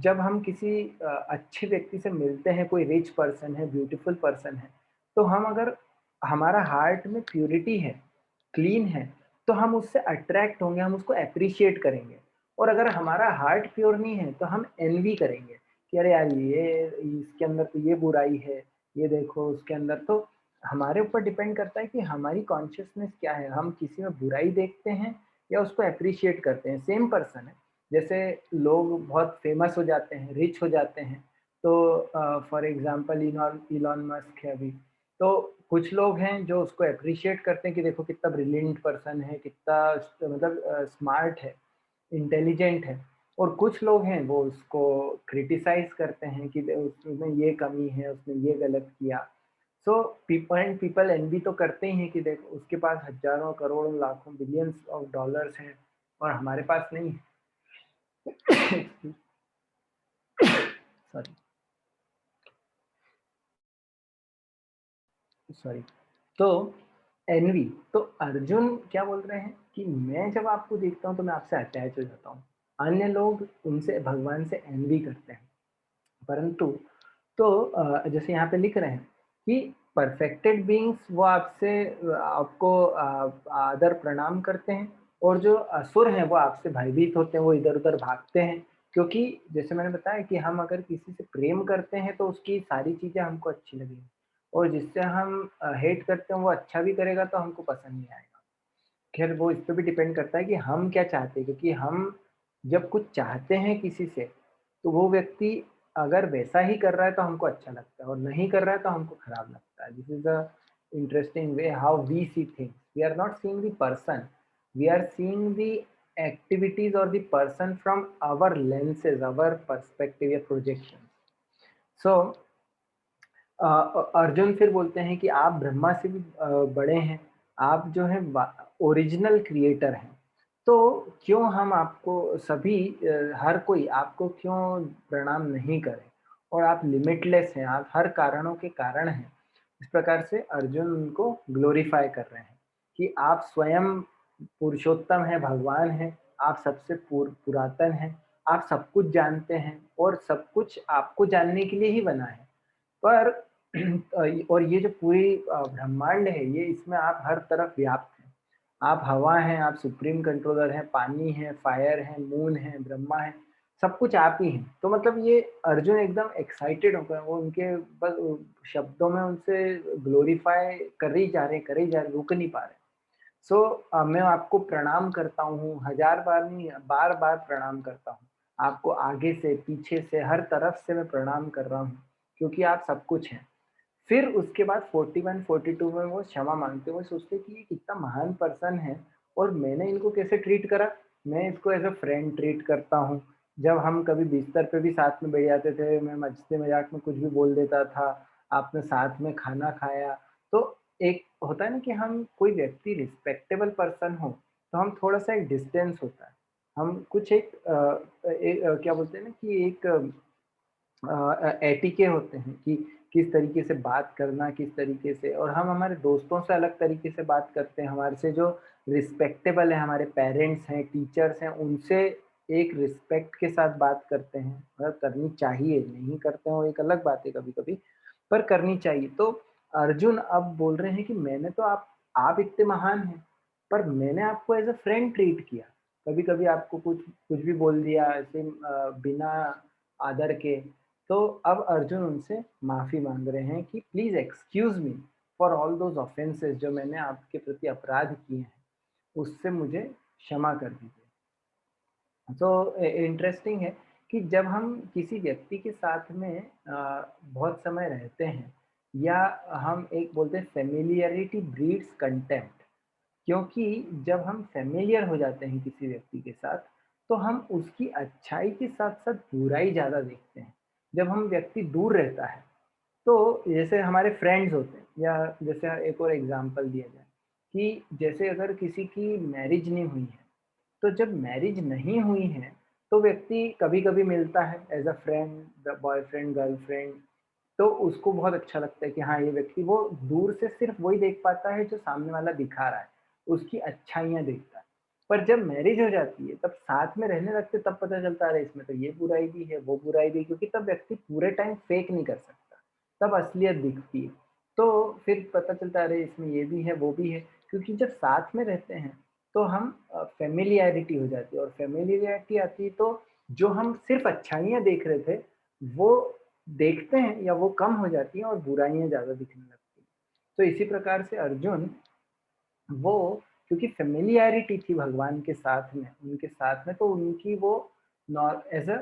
जब हम किसी अच्छे व्यक्ति से मिलते हैं, कोई रिच पर्सन है, ब्यूटीफुल पर्सन है, तो हम अगर हमारा हार्ट में प्यूरिटी है, क्लीन है, तो हम उससे अट्रैक्ट होंगे, हम उसको एप्रिशिएट करेंगे। और अगर हमारा हार्ट प्योर नहीं है, तो हम एनवी करेंगे कि अरे यार ये इसके अंदर तो ये बुराई है, ये देखो उसके अंदर। तो हमारे ऊपर डिपेंड करता है कि हमारी कॉन्शियसनेस क्या है, हम किसी में बुराई देखते हैं या उसको एप्रिशिएट करते हैं। सेम पर्सन है, जैसे लोग बहुत फेमस हो जाते हैं, रिच हो जाते हैं, तो फॉर एग्जांपल इलॉन मस्क है अभी, तो कुछ लोग हैं जो उसको एप्रिशिएट करते हैं कि देखो कितना ब्रिलियंट पर्सन है, कितना मतलब स्मार्ट है, इंटेलिजेंट है। और कुछ लोग हैं वो उसको क्रिटिसाइज करते हैं कि उसमें ये कमी है, उसने ये गलत किया। सो पीपल एनवी तो करते ही हैं कि देखो उसके पास हजारों करोड़ों लाखों बिलियंस ऑफ डॉलर्स हैं और हमारे पास नहीं है। Sorry, sorry. तो एनवी, तो अर्जुन क्या बोल रहे हैं कि मैं जब आपको देखता हूँ तो मैं आपसे अटैच हो जाता हूँ। अन्य लोग उनसे, भगवान से एनवी करते हैं, परंतु तो जैसे यहाँ पे लिख रहे हैं कि परफेक्टेड बीइंग्स वो आपसे आपको आदर प्रणाम करते हैं, और जो असुर हैं वो आपसे भयभीत होते हैं, वो इधर-उधर भागते हैं। क्योंकि जैसे मैंने बताया कि हम अगर किसी से प्रेम करते हैं तो उसकी सारी चीज़ें हमको अच्छी लगेंगी, और जिससे हम हेट करते हैं वो अच्छा भी करेगा तो हमको पसंद नहीं आएगा। ख़ैर वो इस पे भी डिपेंड करता है कि हम क्या चाहते हैं, क्योंकि हम जब कुछ चाहते हैं किसी से, तो वो व्यक्ति अगर वैसा ही कर रहा है तो हमको अच्छा लगता है, और नहीं कर रहा है तो हमको खराब लगता है। This is the interesting way how we see things. We are not seeing the person, we are seeing the activities और the person from our lenses, our perspective या प्रोजेक्शंस। सो अर्जुन फिर बोलते हैं कि आप ब्रह्मा से भी बड़े हैं, आप जो हैं ओरिजिनल क्रिएटर हैं। तो क्यों हम आपको सभी हर कोई आपको क्यों प्रणाम नहीं करे? और आप लिमिटलेस हैं, आप हर कारणों के कारण हैं। इस प्रकार से अर्जुन उनको ग्लोरीफाई कर रहे हैं कि आप स्वयं पुरुषोत्तम हैं, भगवान हैं, आप सबसे पुरातन हैं, आप सब कुछ जानते हैं, और सब कुछ आपको जानने के लिए ही बना है। पर और ये जो पूरी ब्रह्मांड है, ये इसमें आप हर तरफ व्याप्त हैं। आप हवा हैं, आप सुप्रीम कंट्रोलर हैं, पानी है, फायर है, मून है, ब्रह्मा है, सब कुछ आप ही हैं। तो मतलब ये अर्जुन एकदम एक्साइटेड होकर वो उनके बस शब्दों में उनसे ग्लोरीफाई कर ही जा रहे, रुक नहीं पा रहे। सो मैं आपको प्रणाम करता हूँ, हज़ार बार नहीं, बार-बार प्रणाम करता हूँ। आपको आगे से, पीछे से, हर तरफ से मैं प्रणाम कर रहा हूँ, क्योंकि आप सब कुछ हैं। फिर उसके बाद 41-42 में वो क्षमा माँगते हैं, वो सोचते हैं कि ये कितना महान पर्सन है, और मैंने इनको कैसे ट्रीट करा? मैं इसको एज़ अ फ्रेंड ट्रीट करता हूँ। जब हम कभी बिस्तर पे भी साथ में बैठ जाते थे, मैं मस्ती-मज़ाक में कुछ भी बोल देता था, आपने साथ में खाना खाया। तो एक होता है ना कि हम कोई व्यक्ति रिस्पेक्टेबल पर्सन हो, तो हम थोड़ा-सा एक डिस्टेंस होता है। हम कुछ एक क्या बोलते हैं ना कि एक एटीके होते हैं कि किस तरीके से बात करना, किस तरीके से, और हम हमारे दोस्तों से अलग तरीके से बात करते हैं। हमारे से जो रिस्पेक्टेबल है, हमारे पेरेंट्स हैं, टीचर्स हैं, उनसे एक रिस्पेक्ट के साथ बात करते हैं। मतलब करनी चाहिए, नहीं करते हैं वो एक अलग बात है कभी-कभी, पर करनी चाहिए। तो अर्जुन अब बोल रहे हैं कि मैंने तो आप इतने महान हैं, पर मैंने आपको एज़ अ फ्रेंड ट्रीट किया। कभी-कभी आपको कुछ कुछ भी बोल दिया ऐसे बिना आदर के। तो अब अर्जुन उनसे माफ़ी माँग रहे हैं कि please excuse me for all those offences जो मैंने आपके प्रति अपराध किए हैं, उससे मुझे क्षमा कर दीजिए। तो इंटरेस्टिंग है कि जब हम किसी व्यक्ति के साथ में बहुत समय रहते हैं, या हम एक बोलते हैं फ़ैमिलियरिटी ब्रीड्स कंटेम्प्ट। क्योंकि जब हम फ़ैमिलियर हो जाते हैं किसी व्यक्ति के साथ, तो हम उसकी अच्छाई के साथ-साथ बुराई ज़्यादा देखते हैं। जब हम व्यक्ति दूर रहता है, तो जैसे हमारे फ्रेंड्स होते हैं, या जैसे एक और एग्ज़ाम्पल दिया जाए कि जैसे अगर किसी की मैरिज नहीं हुई है, तो जब मैरिज नहीं हुई है, तो व्यक्ति कभी-कभी मिलता है as a friend, the boyfriend, girlfriend, तो उसको बहुत अच्छा लगता है कि हाँ, ये व्यक्ति वो दूर से सिर्फ़ वही देख पाता है जो सामने वाला दिखा रहा है, उसकी अच्छाइयाँ देखता है। पर जब मैरिज हो जाती है, तब साथ में रहने लगते तब पता चलता है अरे! इसमें तो ये बुराई भी है, वो बुराई भी है, क्योंकि तब व्यक्ति पूरे टाइम फ़ेक नहीं कर सकता, तब असलियत दिखती है। तो फिर पता चलता है अरे! इसमें ये भी है, वो भी है, क्योंकि जब साथ में रहते हैं, तो हम फ़ैमिलियरिटी हो जाती है, और फ़ैमिलियरिटी आती है तो जो हम सिर्फ़ अच्छाइयाँ देख रहे थे, वो देखते हैं या वो कम हो जाती हैं और बुराइयाँ ज़्यादा दिखने लगती हैं। तो इसी प्रकार से अर्जुन वो क्योंकि फ़ैमिलियरिटी थी भगवान के साथ में, उनके साथ में, तो उनकी वो एज़ अ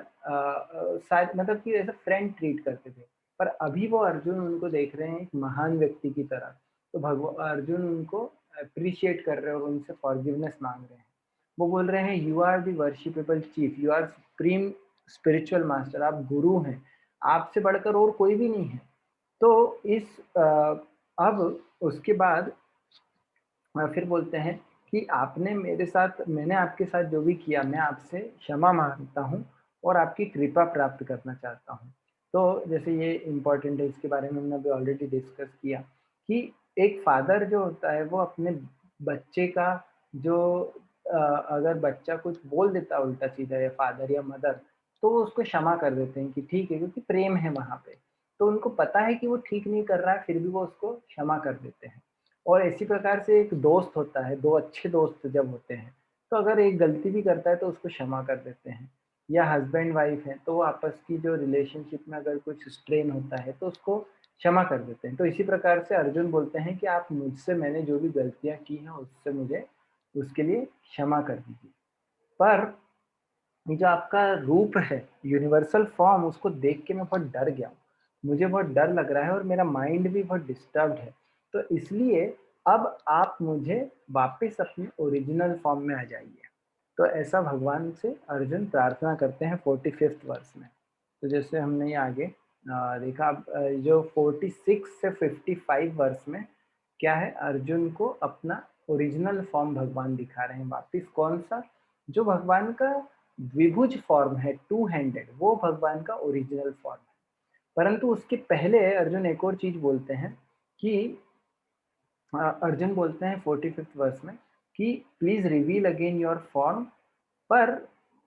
शायद मतलब कि एज़ अ फ्रेंड ट्रीट करते थे। पर अभी वो अर्जुन उनको देख रहे हैं एक महान व्यक्ति की तरह, तो अर्जुन उनको एप्रिशिएट कर रहे हैं और उनसे फॉरगिवनेस माँग रहे हैं। वो बोल रहे हैं, "you are the worshipable chief, you are supreme spiritual master", आप गुरु हैं, आपसे बढ़कर और कोई भी नहीं है। तो अब उसके बाद फिर बोलते हैं कि आपने मेरे साथ मैंने आपके साथ जो भी किया, मैं आपसे क्षमा माँगता हूँ और आपकी कृपा प्राप्त करना चाहता हूँ। तो जैसे ये इम्पोर्टेंट है, इसके बारे में हमने अभी ऑलरेडी डिस्कस किया कि एक फ़ादर जो होता है वो अपने बच्चे का जो अगर बच्चा कुछ बोल देता है उल्टा-सीधा, या फ़ादर या मदर, तो वो उसको क्षमा कर देते हैं कि ठीक है, क्योंकि प्रेम है वहाँ पे। तो उनको पता है कि वो ठीक नहीं कर रहा है, फिर भी वो उसको क्षमा कर देते हैं। और इसी प्रकार से एक दोस्त होता है, 2 अच्छे दोस्त जब होते हैं, तो अगर एक गलती भी करता है तो उसको क्षमा कर देते हैं। या हस्बैंड वाइफ है, तो वो आपस की जो रिलेशनशिप में अगर कुछ स्ट्रेन होता है, तो उसको क्षमा कर देते हैं। तो इसी प्रकार से अर्जुन बोलते हैं कि आप मुझसे मैंने जो भी गलतियाँ की हैं, उससे मुझे उसके लिए क्षमा कर दीजिए। पर ये जो आपका रूप है, यूनिवर्सल फॉर्म, उसको देख के मैं बहुत डर गया हूँ। मुझे बहुत डर लग रहा है और मेरा माइंड भी बहुत डिस्टर्ब्ड है। तो इसलिए अब आप मुझे वापस अपने ओरिजिनल फॉर्म में आ जाइए। तो ऐसा भगवान से अर्जुन प्रार्थना करते हैं 45th वर्स में। तो जैसे हमने ये आगे देखा, अब जो 46 से 55 वर्स में क्या है, अर्जुन को अपना ओरिजिनल फॉर्म भगवान दिखा रहे हैं वापिस। कौन सा? जो भगवान का द्विभुज फॉर्म है, टू हैंडेड, वो भगवान का ओरिजिनल फॉर्म है। परंतु उसके पहले अर्जुन एक और चीज बोलते हैं कि अर्जुन बोलते हैं 45th वर्स में कि please reveal again your form. पर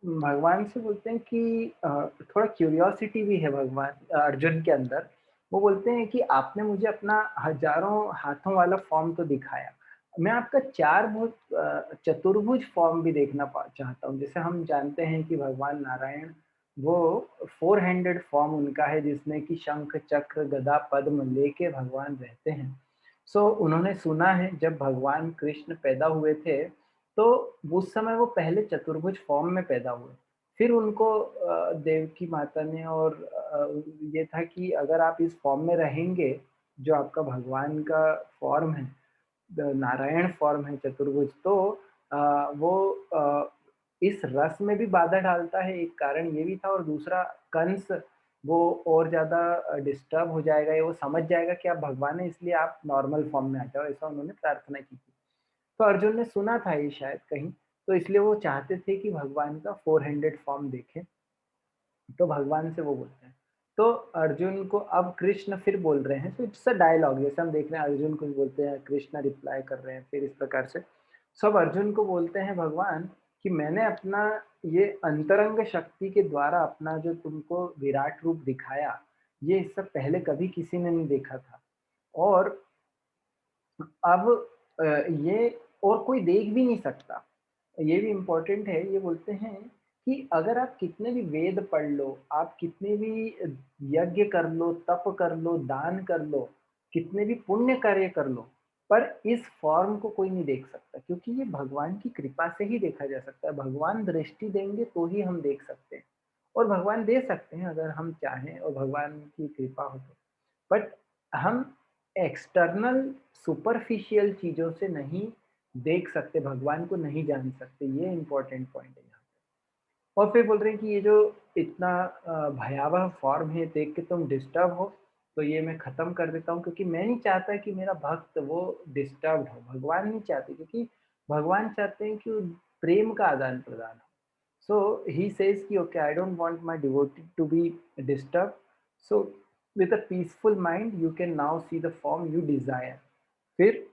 भगवान से बोलते हैं कि थोड़ा क्यूरियोसिटी भी है भगवान अर्जुन के अंदर। वो बोलते हैं कि आपने मुझे अपना हजारों हाथों वाला फॉर्म तो दिखाया, मैं आपका चतुर्भुज फॉर्म भी देखना चाहता हूँ। जैसे हम जानते हैं कि भगवान नारायण वो 4 हैंडेड फॉर्म उनका है, जिसमें कि शंख चक्र गदा पद्म लेके भगवान रहते हैं। सो उन्होंने सुना है जब भगवान कृष्ण पैदा हुए थे, तो उस समय वो पहले चतुर्भुज फॉर्म में पैदा हुए। फिर उनको देवकी माता ने और ये था कि अगर आप इस फॉर्म में रहेंगे, जो आपका भगवान का फॉर्म है, नारायण फॉर्म है चतुर्भुज, तो वो इस रस में भी बाधा डालता है, एक कारण ये भी था। और दूसरा, कंस वो और ज़्यादा डिस्टर्ब हो जाएगा, या वो समझ जाएगा कि आप भगवान हैं, इसलिए आप नॉर्मल फॉर्म में आ जाओ, ऐसा उन्होंने प्रार्थना की थी। तो अर्जुन ने सुना था ये शायद कहीं, तो इसलिए वो चाहते थे कि भगवान का 4 हैंडेड फॉर्म देखें। तो भगवान से वो बोलते हैं। तो अर्जुन को अब कृष्ण फिर बोल रहे हैं, तो इट्स अ डायलॉग, जैसे हम देख रहे हैं अर्जुन कुछ बोलते हैं, कृष्ण रिप्लाई कर रहे हैं, फिर इस प्रकार से सब अर्जुन को बोलते हैं भगवान कि मैंने अपना ये अंतरंग शक्ति के द्वारा अपना जो तुमको विराट रूप दिखाया, ये इससे पहले कभी किसी ने नहीं देखा था। और अब ये और कोई देख भी नहीं सकता। ये भी इम्पोर्टेंट है, ये बोलते हैं कि अगर आप कितने भी वेद पढ़ लो, आप कितने भी यज्ञ कर लो, तप कर लो, दान कर लो, कितने भी पुण्य कार्य कर लो, पर इस फॉर्म को कोई नहीं देख सकता, क्योंकि ये भगवान की कृपा से ही देखा जा सकता है। भगवान दृष्टि देंगे तो ही हम देख सकते हैं, और भगवान दे सकते हैं अगर हम चाहें और भगवान की कृपा हो तो। बट हम एक्सटर्नल सुपरफिशियल चीज़ों से नहीं देख सकते, भगवान को नहीं जान सकते, ये इम्पोर्टेंट पॉइंट है यहाँ पे। और फिर बोल रहे हैं कि ये जो इतना भयावह फॉर्म है, देख के तुम डिस्टर्ब हो, तो ये मैं ख़त्म कर देता हूँ, क्योंकि मैं नहीं चाहता कि मेरा भक्त वो डिस्टर्ब्ड हो। भगवान नहीं चाहते, क्योंकि भगवान चाहते हैं कि वो प्रेम का आदान-प्रदान हो। So he says कि okay, I don't want my devotee to be disturbed. So with a peaceful mind, you can now see the form you desire. फिर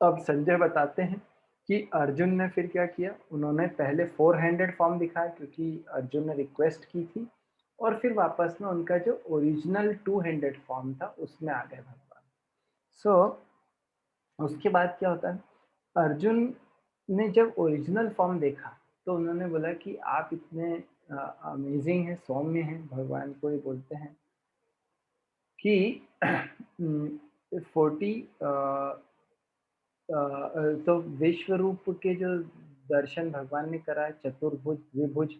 अब संजय बताते हैं कि अर्जुन ने फिर क्या किया। उन्होंने पहले 4 हैंडेड फॉर्म दिखाया, क्योंकि अर्जुन ने रिक्वेस्ट की थी, और फिर वापस में उनका जो ओरिजिनल 2 हैंडेड फॉर्म था उसमें आ गए भगवान। सो उसके बाद क्या होता है, अर्जुन ने जब ओरिजिनल फॉर्म देखा, तो उन्होंने बोला कि आप इतने अमेजिंग हैं, सौम्य हैं। भगवान को ये बोलते हैं कि 40 तो विश्व रूप के जो दर्शन भगवान ने कराए, चतुर्भुज द्विभुज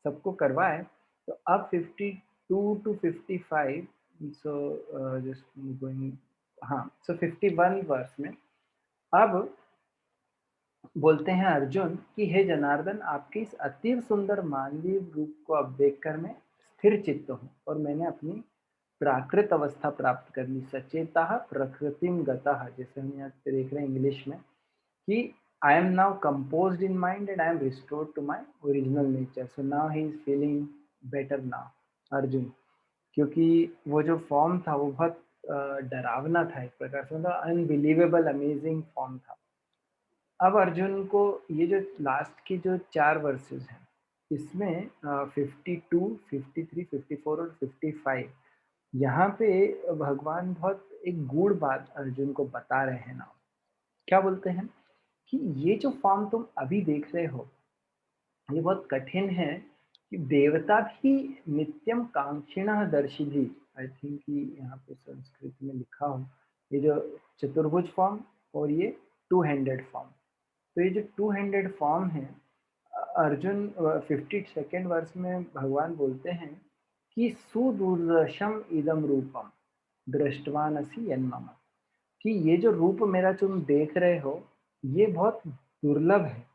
सबको करवाए। तो अब 52 टू 55, सो जस्ट गोइंग, हाँ, सो 51 वर्स में अब बोलते हैं अर्जुन कि हे जनार्दन, आपके इस अति सुंदर मानवीय रूप को अब देखकर मैं स्थिर चित्त हूँ, और मैंने अपनी प्राकृत अवस्था प्राप्त कर ली। सचेता प्रकृतिम गतः, जैसे हम यहाँ पे देख रहे हैं इंग्लिश में कि I am now composed in mind and I am restored to my original nature. So now he is feeling better now, Arjun. क्योंकि वो जो फॉर्म था वो बहुत डरावना था, एक प्रकार से मतलब अनबिलीवेबल अमेजिंग फॉर्म था। अब अर्जुन को ये जो लास्ट की जो 4 वर्सेस हैं, इसमें 52, 53, 54 और 55, यहाँ पे भगवान बहुत एक गूढ़ बात अर्जुन को बता रहे हैं ना। क्या बोलते हैं कि ये जो फॉर्म तुम अभी देख रहे हो, ये बहुत कठिन है कि देवता भी नित्यम कांक्षिणः दर्शिभिः। आई थिंक कि यहाँ पे संस्कृत में लिखा हो, ये जो चतुर्भुज फॉर्म और ये टू हैंडेड फॉर्म। तो ये जो टू हैंडेड फॉर्म है, अर्जुन 52nd वर्ष में भगवान बोलते हैं कि सुदुर्दर्शम इदम रूपम दृष्टवानसि यन्मम, कि ये जो रूप मेरा तुम देख रहे हो, ये बहुत दुर्लभ है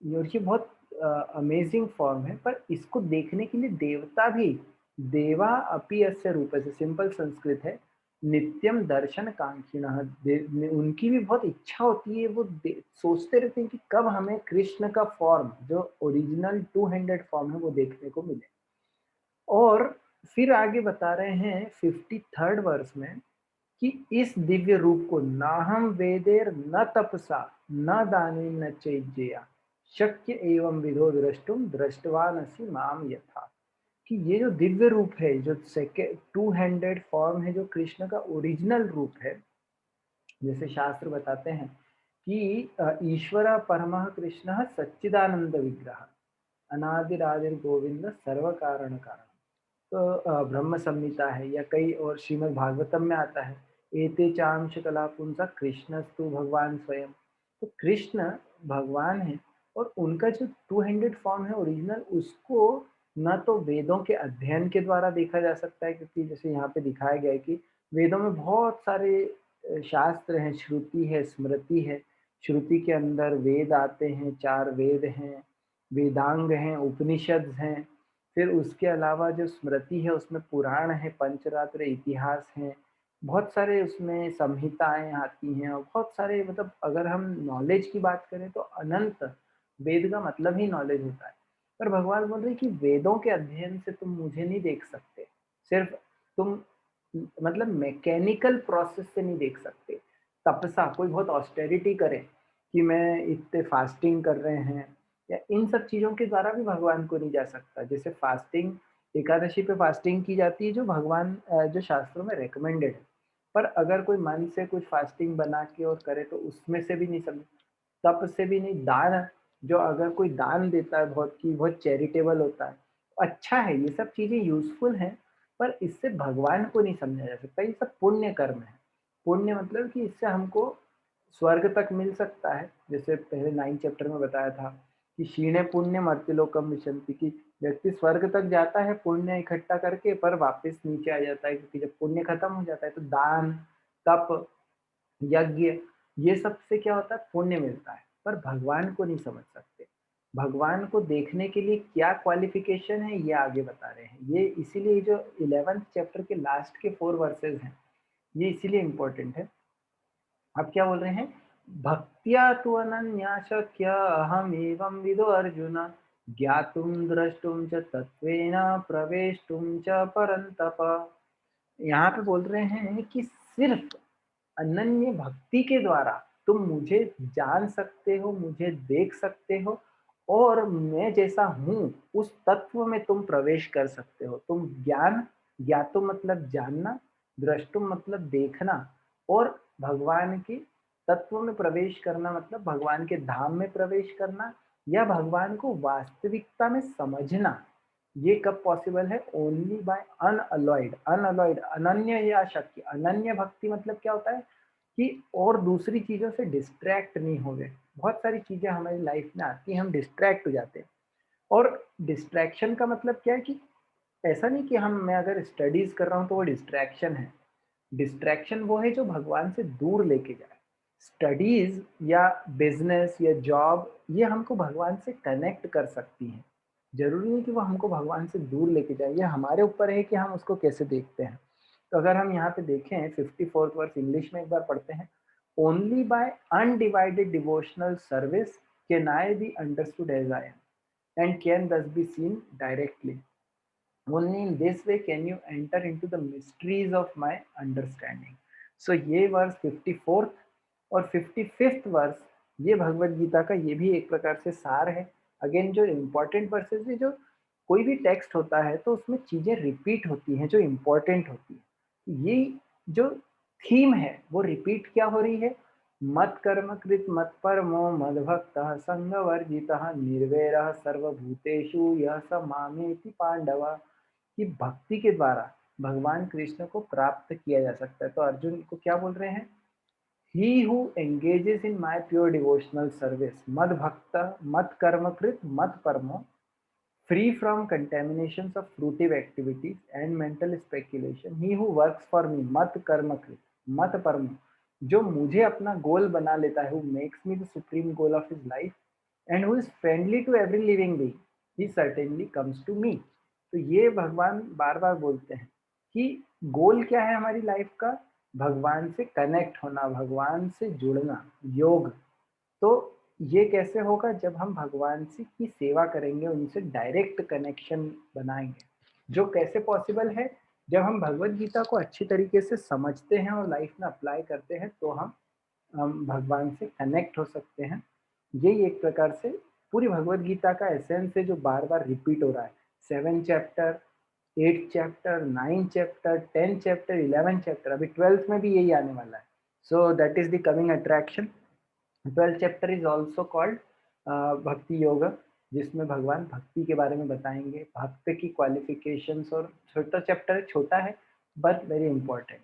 और ये बहुत अमेजिंग फॉर्म है, पर इसको देखने के लिए देवता भी, देवा अपि अस्य रूप से, सिंपल संस्कृत है, नित्यम दर्शन कांक्षिणः, उनकी भी बहुत इच्छा होती है, वो सोचते रहते हैं कि कब हमें कृष्ण का फॉर्म, जो ओरिजिनल टू हैंडेड फॉर्म है, वो देखने को मिले। और फिर आगे बता रहे हैं 53rd वर्ष में कि इस दिव्य रूप को नाहम वेदेर न तपसा न दानेन न चैज्यया शक्य एवं विधो द्रष्टुम दृष्टवानसि माम यथा, कि ये जो दिव्य रूप है, जो सेकेंड टू हैंडेड फॉर्म है, जो कृष्ण का ओरिजिनल रूप है, जैसे शास्त्र बताते हैं कि ईश्वर परमः कृष्ण सच्चिदानंद विग्रह अनादिरादिर गोविंद सर्व कारण कारण। तो ब्रह्म संहिता है या कई और श्रीमद् भागवतम में आता है, एते चांश कला पुंसा कृष्णस्तु भगवान स्वयं। तो कृष्ण भगवान है और उनका जो टू हैंडेड फॉर्म है ओरिजिनल, उसको न तो वेदों के अध्ययन के द्वारा देखा जा सकता है, क्योंकि जैसे यहाँ पे दिखाया गया है कि वेदों में बहुत सारे शास्त्र हैं, श्रुति है, स्मृति है। श्रुति के अंदर वेद आते हैं, 4 वेद हैं, वेदांग हैं, उपनिषद हैं। फिर उसके अलावा जो स्मृति है उसमें पुराण है, पंचरात्र, इतिहास है, बहुत सारे उसमें संहिताएँ आती हैं और बहुत सारे, मतलब अगर हम नॉलेज की बात करें तो अनंत, वेद का मतलब ही नॉलेज होता है। पर भगवान बोल रहे हैं कि वेदों के अध्ययन से तुम मुझे नहीं देख सकते, सिर्फ तुम मतलब मैकेनिकल प्रोसेस से नहीं देख सकते। तपसा, कोई बहुत ऑस्टेरिटी करे कि मैं इतने फास्टिंग कर रहे हैं या इन सब चीज़ों के द्वारा भी भगवान को नहीं जा सकता। जैसे फास्टिंग, एकादशी पे फास्टिंग की जाती है जो भगवान जो शास्त्रों में रिकमेंडेड है। पर अगर कोई मन से कुछ फास्टिंग बना के और करे तो उसमें से भी नहीं समझ, तप से भी नहीं, दान, जो अगर कोई दान देता है बहुत, कि बहुत चैरिटेबल होता है, अच्छा है, ये सब चीज़ें यूज़फुल हैं, पर इससे भगवान को नहीं समझा जा सकता, ये सब पुण्य कर्म है। पुण्य मतलब कि इससे हमको स्वर्ग तक मिल सकता है, जैसे पहले 9 चैप्टर में बताया था कि क्षीणे पुण्यम मर्त्यलोकम विशन्ति, कि व्यक्ति स्वर्ग तक जाता है पुण्य इकट्ठा करके, पर वापस नीचे आ जाता है, क्योंकि जब पुण्य खत्म हो जाता है तो दान, तप, यज्ञ, ये सब से क्या होता है, पुण्य मिलता है। पर भगवान को नहीं समझ सकते। भगवान को देखने के लिए क्या क्वालिफिकेशन है, ये आगे बता रहे हैं। ये इसीलिए जो 11th चैप्टर के लास्ट के 4 वर्सेस हैं, ये इसीलिए इम्पोर्टेंट है। अब क्या बोल रहे हैं, भक्त्या तु अनन्या शक्य अहम एवं विदो अर्जुन ज्ञातुम द्रष्टुम च तत्वेन प्रवेष्टुम च परन्तप। यहाँ पे बोल रहे हैं कि सिर्फ अनन्य भक्ति के द्वारा तुम मुझे जान सकते हो, मुझे देख सकते हो और मैं जैसा हूँ उस तत्व में तुम प्रवेश कर सकते हो। तुम ज्ञान, ज्ञातुम मतलब जानना, द्रष्टुम मतलब देखना, और भगवान के तत्व में प्रवेश करना मतलब भगवान के धाम में प्रवेश करना या भगवान को वास्तविकता में समझना। ये कब पॉसिबल है, ओनली बाय अनअलॉयड, अनअलॉयड, अनन्य या शक्य। अनन्य भक्ति मतलब क्या होता है कि और दूसरी चीज़ों से डिस्ट्रैक्ट नहीं हो गए। बहुत सारी चीज़ें हमारी लाइफ में आती हैं, हम डिस्ट्रैक्ट हो जाते हैं। और डिस्ट्रैक्शन का मतलब क्या है कि ऐसा नहीं कि मैं अगर स्टडीज़ कर रहा हूँ तो वो डिस्ट्रैक्शन है। डिस्ट्रैक्शन वो है जो भगवान से दूर लेके जाए। स्टडीज़ या बिज़नेस या जॉब, ये हमको भगवान से कनेक्ट कर सकती हैं। ज़रूरी नहीं कि वो हमको भगवान से दूर लेके जाए, ये हमारे ऊपर है कि हम उसको कैसे देखते हैं। तो अगर हम यहाँ पे देखें 54th वर्स इंग्लिश में एक बार पढ़ते हैं, only by undivided devotional service can I be understood as I am and can this be seen directly. Only in this way can you enter into the mysteries of my understanding. So ये verse 54th और 55th verse, ये भगवत गीता का ये भी एक प्रकार से सार है। अगेन जो इम्पोर्टेंट वर्सेस है, जो कोई भी टेक्स्ट होता है तो उसमें चीज़ें रिपीट होती हैं जो इम्पोर्टेंट होती हैं। ये जो थीम है वो रिपीट क्या हो रही है, मत कर्म कृत मत परमो मद्भक्तः संगवर्जितः निर्वैरः सर्वभूतेषु यः स मामेति पांडवा। कि भक्ति के द्वारा भगवान कृष्ण को प्राप्त किया जा सकता है। तो अर्जुन को क्या बोल रहे हैं, he who engages in my pure devotional service mad bhakta mat karma krit mat parmo, free from contaminations of fruitive activities and mental speculation, he who works for me mat karma krit mat parmo, जो मुझे अपना गोल बना लेता है, who makes me the supreme goal of his life and who is friendly to every living being, he certainly comes to me। तो ये भगवान बार बार बोलते हैं कि गोल क्या है हमारी लाइफ का, भगवान से कनेक्ट होना, भगवान से जुड़ना, योग। तो ये कैसे होगा, जब हम भगवान से की सेवा करेंगे, उनसे डायरेक्ट कनेक्शन बनाएंगे। जो कैसे पॉसिबल है, जब हम भगवत गीता को अच्छी तरीके से समझते हैं और लाइफ में अप्लाई करते हैं, तो हम भगवान से कनेक्ट हो सकते हैं। यही एक प्रकार से पूरी भगवत गीता का एसेंस है, जो बार बार रिपीट हो रहा है। 7 chapter, 8 chapter, 9 chapter, 10 chapter, 11 chapter, अभी 12th में भी यही आने वाला है। सो that is the coming attraction. 12th chapter is also called भक्ति योग, जिसमें भगवान भक्ति के बारे में बताएंगे, भक्त की क्वालिफिकेशंस। और छोटा चैप्टर छोटा है बट वेरी इंपॉर्टेंट।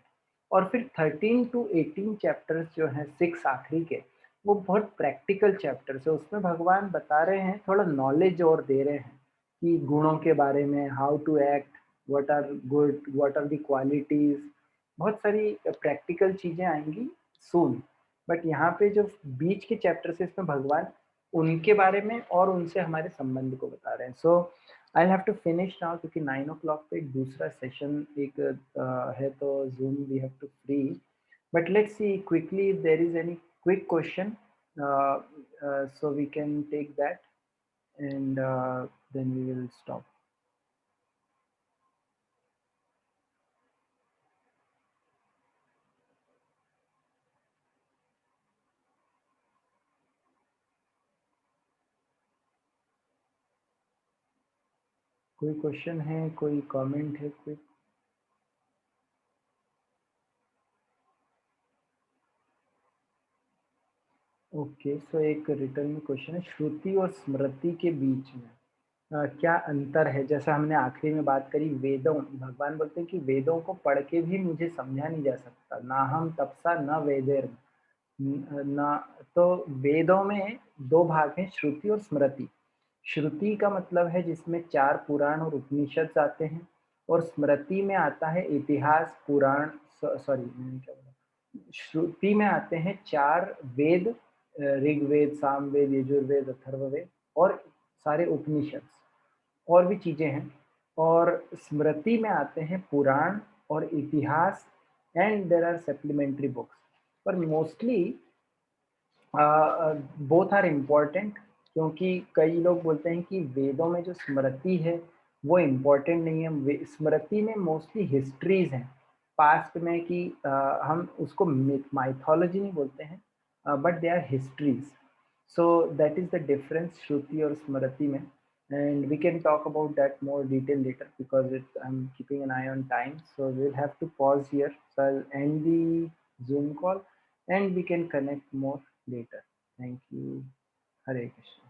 और फिर 13 टू 18 चैप्टर्स जो हैं, 6 आखिरी के, वो बहुत प्रैक्टिकल चैप्टर्स है। उसमें भगवान बता रहे हैं, थोड़ा नॉलेज और दे रहे हैं कि गुणों के बारे में, how to act, what are good, what are the qualities. बहुत सारी प्रैक्टिकल चीजें आएंगी सून। बट यहाँ पे जो बीच के चैप्टर है, इसमें भगवान उनके बारे में और उनसे हमारे संबंध को बता रहे हैं। So I have to finish now, क्योंकि 9 o'clock पे एक दूसरा सेशन एक है, तो Zoom we have to free. But let's see quickly if there is any quick question, so we can take that and then we will stop. कोई question है, कोई कमेंट है, कोई? ओके, सो एक रिटर्न में क्वेश्चन है, श्रुति और स्मृति के बीच में क्या अंतर है? जैसा हमने आखिरी में बात करी, वेदों, भगवान बोलते हैं कि वेदों को पढ़ के भी मुझे समझा नहीं जा सकता, ना हम तपसा न वेदेर ना। तो वेदों में दो भाग हैं, श्रुति और स्मृति। श्रुति का मतलब है जिसमें 4 पुराण और उपनिषद आते हैं, और स्मृति में आता है इतिहास, पुराण, सॉरी मैंने क्या बोला, श्रुति में आते हैं 4 वेद, ऋग्वेद, सामवेद, यजुर्वेद, अथर्ववेद और सारे उपनिषद, और भी चीजें हैं। और स्मृति में आते हैं पुराण और Itihasa, and there are supplementary books. पर मोस्टली बोथ आर इम्पॉर्टेंट, क्योंकि कई लोग बोलते हैं कि वेदों में जो स्मृति है वो इम्पोर्टेंट नहीं है। स्मृति में मोस्टली हिस्ट्रीज हैं पास्ट में, कि हम उसको माइथोलॉजी नहीं बोलते हैं, but they are histories. So that is the difference Shruti और स्मृति में। And we can talk about that more detail later, because I'm keeping an eye on time, so we'll have to pause here. So I'll end the Zoom call and we can connect more later. Thank you. Hare Krishna.